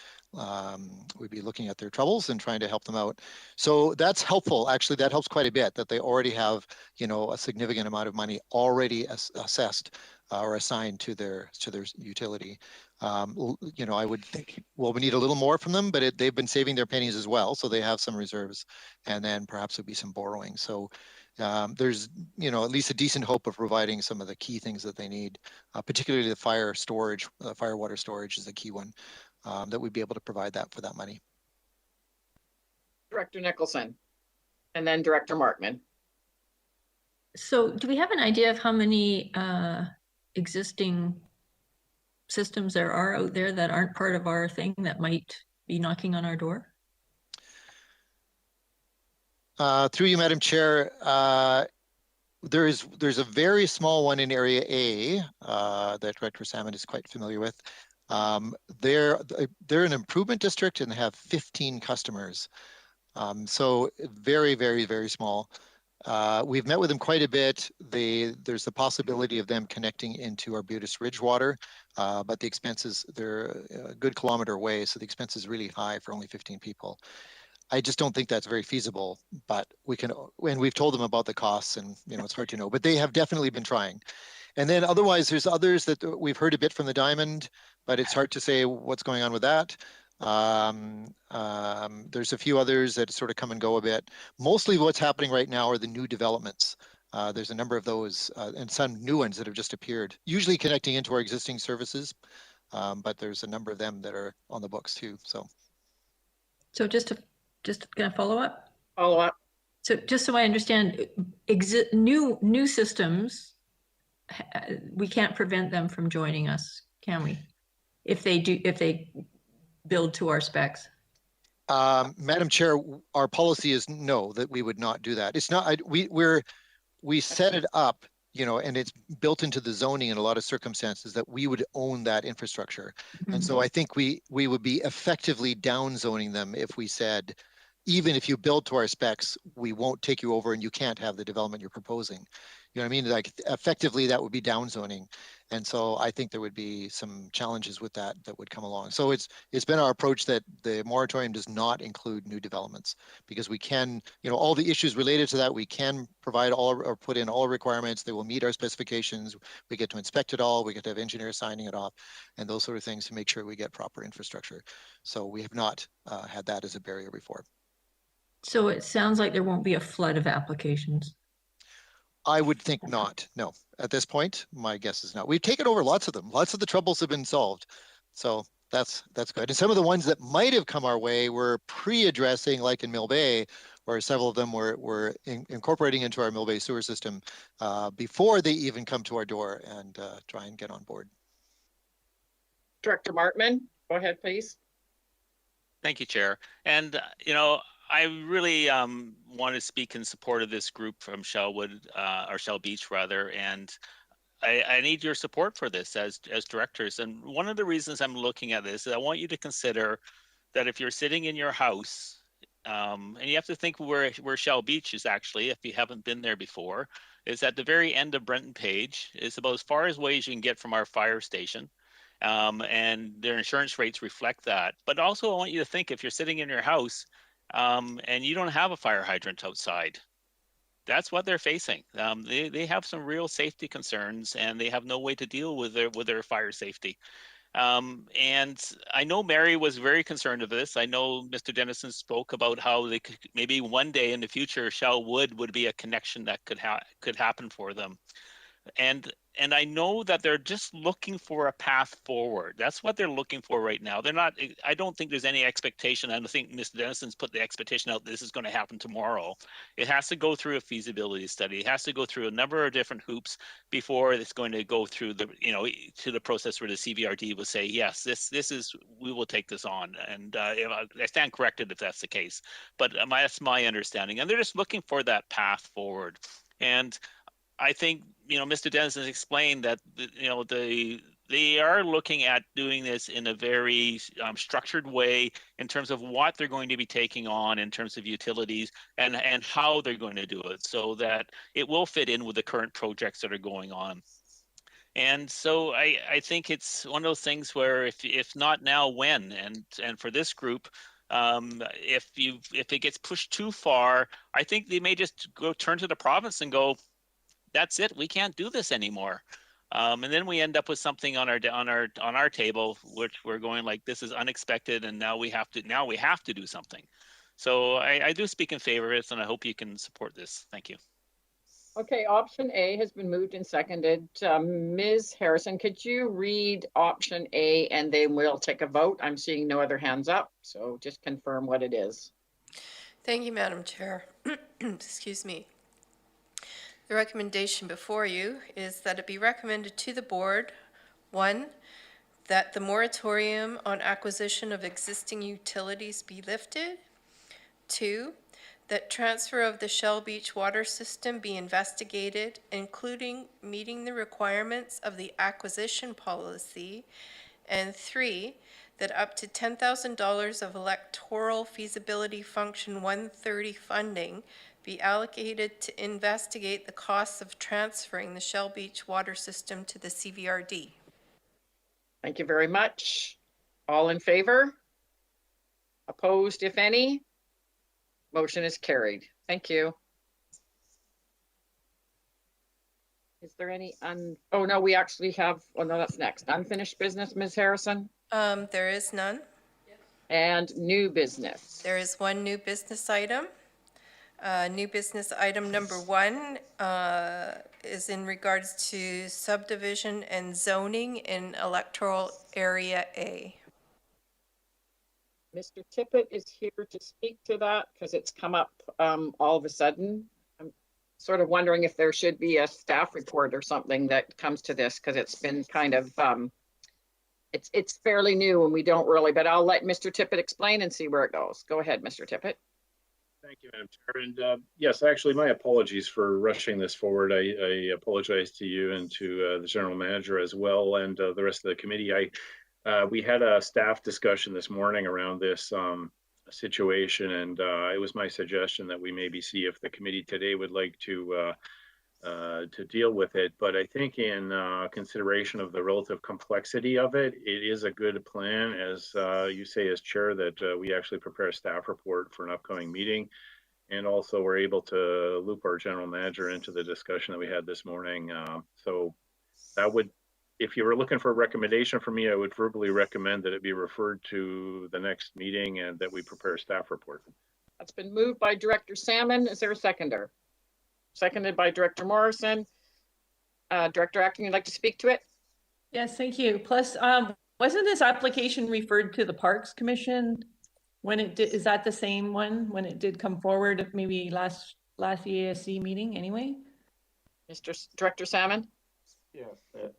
looking at their troubles and trying to help them out. So that's helpful. Actually, that helps quite a bit that they already have, you know, a significant amount of money already assessed or assigned to their utility. You know, I would think, well, we need a little more from them, but they've been saving their pennies as well. So they have some reserves, and then perhaps there'll be some borrowing. So there's, you know, at least a decent hope of providing some of the key things that they need, particularly the fire storage, fire water storage is a key one, that we'd be able to provide that for that money. Director Nicholson, and then Director Markman. So do we have an idea of how many existing systems there are out there that aren't part of our thing that might be knocking on our door? Through you, Madam Chair, there's a very small one in Area A that Director Salmon is quite familiar with. They're an improvement district and have 15 customers. So very, very, very small. We've met with them quite a bit. There's the possibility of them connecting into Arbutus Ridge water, but the expenses, they're a good kilometer away, so the expense is really high for only 15 people. I just don't think that's very feasible, but we can, and we've told them about the costs, and you know, it's hard to know, but they have definitely been trying. And then otherwise, there's others that we've heard a bit from the Diamond, but it's hard to say what's going on with that. There's a few others that sort of come and go a bit. Mostly what's happening right now are the new developments. There's a number of those and some new ones that have just appeared, usually connecting into our existing services, but there's a number of them that are on the books too. So just gonna follow up? Follow up. So just so I understand, new systems, we can't prevent them from joining us, can we? If they build to our specs. Madam Chair, our policy is no, that we would not do that. It's not, we set it up, you know, and it's built into the zoning in a lot of circumstances that we would own that infrastructure. Mm-hmm. And so I think we would be effectively down zoning them if we said, even if you build to our specs, we won't take you over and you can't have the development you're proposing. You know what I mean? Like effectively that would be down zoning. And so I think there would be some challenges with that would come along. So it's been our approach that the moratorium does not include new developments because we can, you know, all the issues related to that, we can provide all or put in all requirements. They will meet our specifications. We get to inspect it all. We get to have engineers signing it off and those sort of things to make sure we get proper infrastructure. So we have not had that as a barrier before. So it sounds like there won't be a flood of applications. I would think not. No, at this point, my guess is not. We've taken over lots of them. Lots of the troubles have been solved. So that's good. And some of the ones that might have come our way were pre-addressing, like in Mill Bay, where several of them were incorporating into our Mill Bay sewer system before they even come to our door and try and get on board. Director Markman, go ahead, please. Thank you, Chair. And, you know, I really want to speak in support of this group from Shellwood, or Shell Beach rather, and I need your support for this as directors. And one of the reasons I'm looking at this is I want you to consider that if you're sitting in your house, and you have to think where Shell Beach is actually, if you haven't been there before, is at the very end of Brenton Page. It's about as far away as you can get from our fire station. And their insurance rates reflect that. But also I want you to think if you're sitting in your house, and you don't have a fire hydrant outside, that's what they're facing. They have some real safety concerns and they have no way to deal with their fire safety. And I know Mary was very concerned of this. I know Mr. Dennison spoke about how they could, maybe one day in the future, Shell would be a connection that could happen for them. And I know that they're just looking for a path forward. That's what they're looking for right now. They're not, I don't think there's any expectation. I don't think Mr. Dennison's put the expectation out this is going to happen tomorrow. It has to go through a feasibility study. It has to go through a number of different hoops before it's going to go through the, you know, to the process where the CVRD will say, yes, this is, we will take this on. And I stand corrected if that's the case, but that's my understanding. And they're just looking for that path forward. And I think, you know, Mr. Dennison has explained that, you know, the they are looking at doing this in a very structured way in terms of what they're going to be taking on in terms of utilities and how they're going to do it, so that it will fit in with the current projects that are going on. And so I think it's one of those things where if not now, when? And for this group, if it gets pushed too far, I think they may just go turn to the province and go, that's it, we can't do this anymore. And then we end up with something on our table, which we're going like, this is unexpected, and now we have to do something. So I do speak in favor of it, and I hope you can support this. Thank you. Okay, option A has been moved and seconded. Ms. Harrison, could you read option A and then we'll take a vote? I'm seeing no other hands up, so just confirm what it is. Thank you, Madam Chair. Excuse me. The recommendation before you is that it be recommended to the board, 1, that the moratorium on acquisition of existing utilities be lifted. 2, that transfer of the Shell Beach water system be investigated, including meeting the requirements of the acquisition policy. And 3, that up to $10,000 of electoral feasibility function 130 funding be allocated to investigate the costs of transferring the Shell Beach water system to the CVRD. Thank you very much. All in favor? Opposed, if any? Motion is carried. Thank you. Is there any oh no, we actually have, oh no, that's next. Unfinished business, Ms. Harrison? There is none. And new business. There is one new business item. New business item number 1 is in regards to subdivision and zoning in Electoral Area A. Mr. Tippett is here to speak to that because it's come up all of a sudden. I'm sort of wondering if there should be a staff report or something that comes to this, because it's been kind of, it's fairly new and we don't really, but I'll let Mr. Tippett explain and see where it goes. Go ahead, Mr. Tippett. Thank you, Madam Chair. And yes, actually, my apologies for rushing this forward. I apologize to you and to the general manager as well, and the rest of the committee. We had a staff discussion this morning around this situation, and it was my suggestion that we maybe see if the committee today would like to deal with it. But I think in consideration of the relative complexity of it, it is a good plan, as you say as chair, that we actually prepare a staff report for an upcoming meeting. And also we're able to loop our general manager into the discussion that we had this morning. So that would, if you were looking for a recommendation from me, I would verbally recommend that it be referred to the next meeting and that we prepare a staff report. That's been moved by Director Salmon. Is there a seconder? Seconded by Director Morrison. Director Acting, you'd like to speak to it? Yes, thank you. Plus, wasn't this application referred to the Parks Commission when it did? Is that the same one when it did come forward? Maybe last EASC meeting anyway. Director Salmon. Yeah,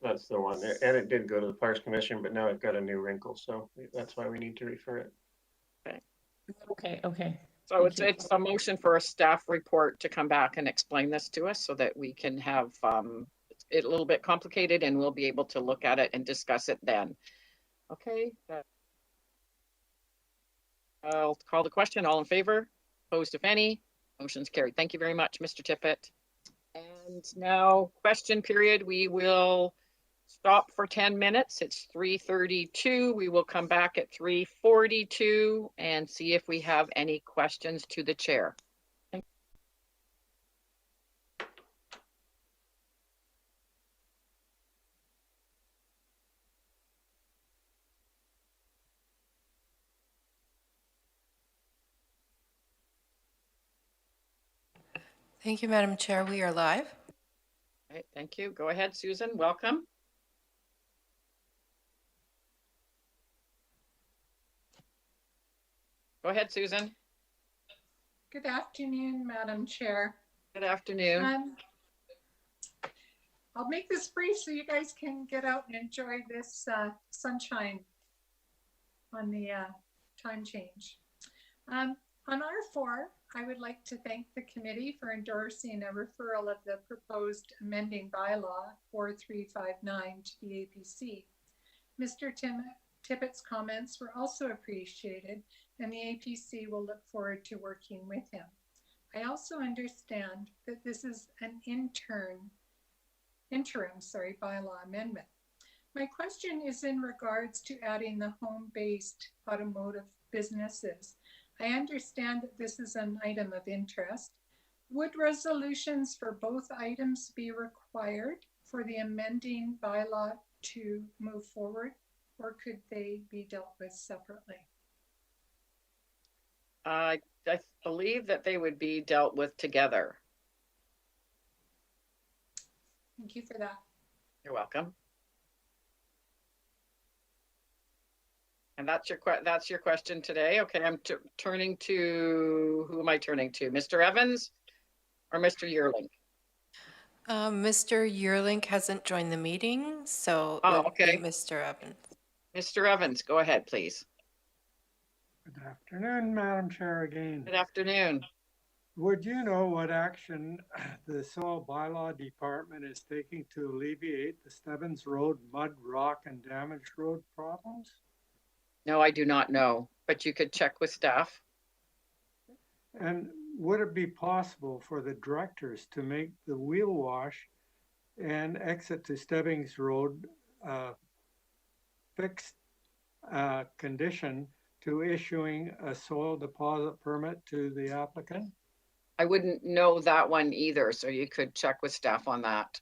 that's the one. And it did go to the Parks Commission, but now it got a new wrinkle, so that's why we need to refer it. Okay. So it's a motion for a staff report to come back and explain this to us so that we can have it a little bit complicated and we'll be able to look at it and discuss it then. Okay. I'll call the question. All in favor? Opposed, if any? Motion's carried. Thank you very much, Mr. Tippett. And now question period. We will stop for 10 minutes. It's 3:32. We will come back at 3:42 and see if we have any questions to the chair. Thank you, Madam Chair. We are live. All right, thank you. Go ahead, Susan. Welcome. Go ahead, Susan. Good afternoon, Madam Chair. Good afternoon. I'll make this brief so you guys can get out and enjoy this sunshine on the time change. On R4, I would like to thank the committee for endorsing a referral of the proposed amending bylaw 4359 to the APC. Mr. Tippett's comments were also appreciated, and the APC will look forward to working with him. I also understand that this is an interim bylaw amendment. My question is in regards to adding the home-based automotive businesses. I understand that this is an item of interest. Would resolutions for both items be required for the amending bylaw to move forward, or could they be dealt with separately? I believe that they would be dealt with together. Thank you for that. You're welcome. And that's your question today. Okay, I'm turning to, who am I turning to? Mr. Evans or Mr. Yearling? Mr. Yearling hasn't joined the meeting, so Oh, it would be okay. Mr. Evans. Mr. Evans, go ahead, please. Good afternoon, Madam Chair again. Good afternoon. Would you know what action the Soil Bylaw Department is taking to alleviate the Stebbins Road mud, rock, and damaged road problems? No, I do not know, but you could check with staff. And would it be possible for the directors to make the wheel wash and exit to Stebbins Road fixed condition to issuing a soil deposit permit to the applicant? I wouldn't know that one either, so you could check with staff on that.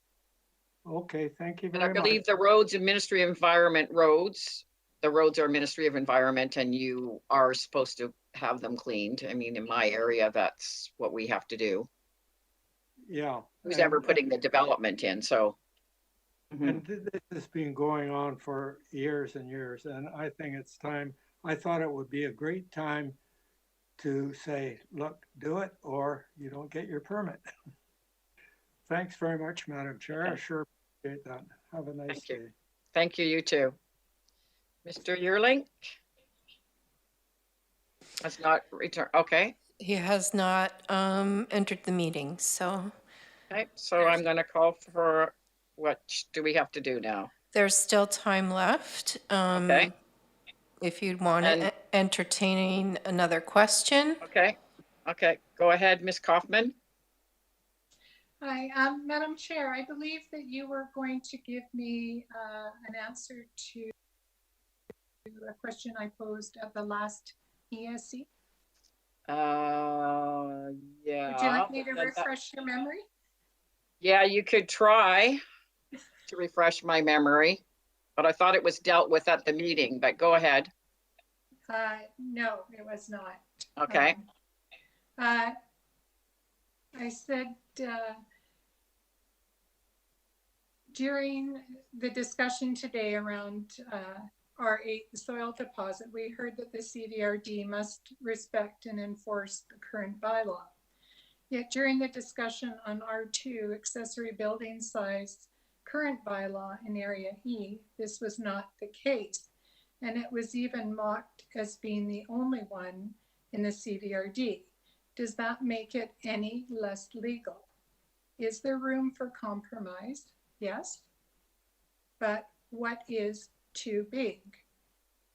Okay, thank you And I very much. believe the roads and Ministry of Environment roads, the roads are Ministry of Environment, and you are supposed to have them cleaned. I mean, in my area, that's what we have to do. Yeah. Who's ever putting the development in, so. And this has been going on for years and years, and I think it's time, I thought it would be a great time to say, look, do it, or you don't get your permit. Thanks very much, Madam Chair. I sure appreciate that. Have a nice day. Thank you, you too. Mr. Yearling? Has not returned, okay. He has not entered the meeting, so. Okay, so I'm gonna call for, what do we have to do now? There's still time left. Okay. If you'd want to entertain another question. Okay, okay, go ahead, Ms. Kaufman. Hi, Madam Chair, I believe that you were going to give me an answer to a question I posed at the last ESC. Yeah. Would you like me to refresh your memory? Yeah, you could try to refresh my memory, but I thought it was dealt with at the meeting, but go ahead. No, it was not. Okay. I said during the discussion today around R8, the soil deposit, we heard that the CVRD must respect and enforce the current bylaw. Yet during the discussion on R2, accessory building size, current bylaw in Area E, this was not the case. And it was even mocked as being the only one in the CVRD. Does that make it any less legal? Is there room for compromise? Yes. But what is too big?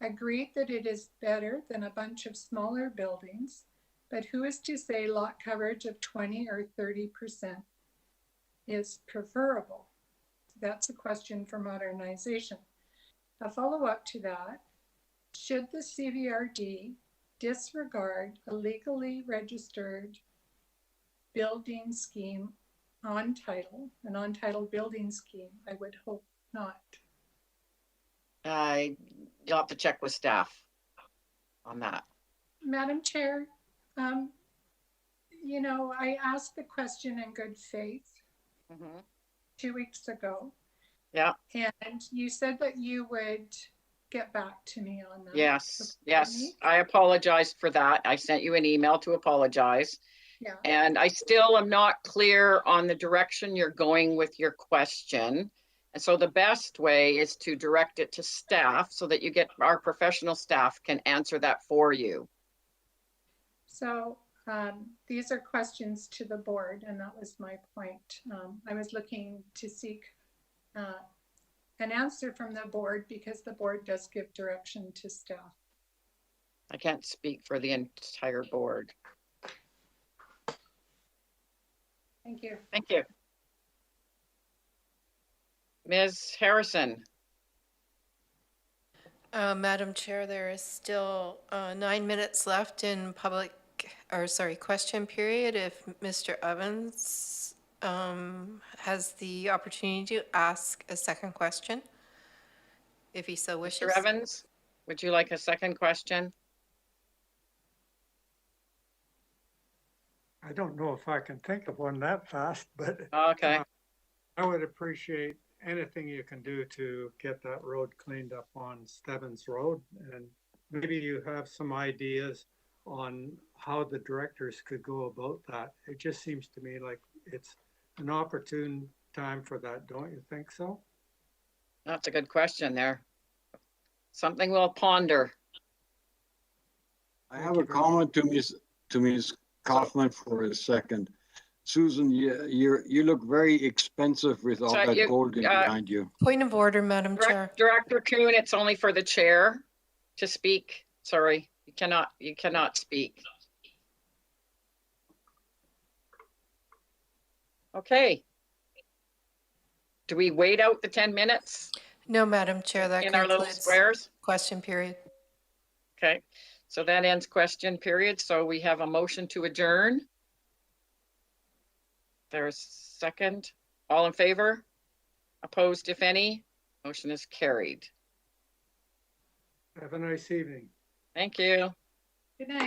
Agreed that it is better than a bunch of smaller buildings, but who is to say lot coverage of 20 or 30% is preferable? That's a question for modernization. A follow-up to that, should the CVRD disregard a legally registered building scheme on title, an on-title building scheme? I would hope not. You'll have to check with staff on that. Madam Chair, you know, I asked the question in good faith 2 weeks ago. Yeah. And you said that you would get back to me on that. Yes, yes. I apologize for that. I sent you an email to apologize. Yeah. And I still am not clear on the direction you're going with your question. And so the best way is to direct it to staff so that you get our professional staff can answer that for you. So these are questions to the board, and that was my point. I was looking to seek an answer from the board because the board does give direction to staff. I can't speak for the entire board. Thank you. Thank you. Ms. Harrison. Madam Chair, there is still 9 minutes left in question period. If Mr. Evans has the opportunity to ask a second question, if he so wishes. Mr. Evans, would you like a second question? I don't know if I can think of one that fast, but Okay. I would appreciate anything you can do to get that road cleaned up on Stebbins Road. And maybe you have some ideas on how the directors could go about that. It just seems to me like it's an opportune time for that. Don't you think so? That's a good question there. Something we'll ponder. I have a comment to Ms. Kaufman for a second. Susan, you look very expensive with all So that gold behind you. Point of order, Madam Chair. Director Kuhn, it's only for the chair to speak. Sorry, you cannot speak. Okay. Do we wait out the 10 minutes? No, Madam Chair, that in our little concludes squares? question period. Okay, so that ends question period. So we have a motion to adjourn. There's a second. All in favor? Opposed, if any? Motion is carried. Have a nice evening. Thank you. Good night.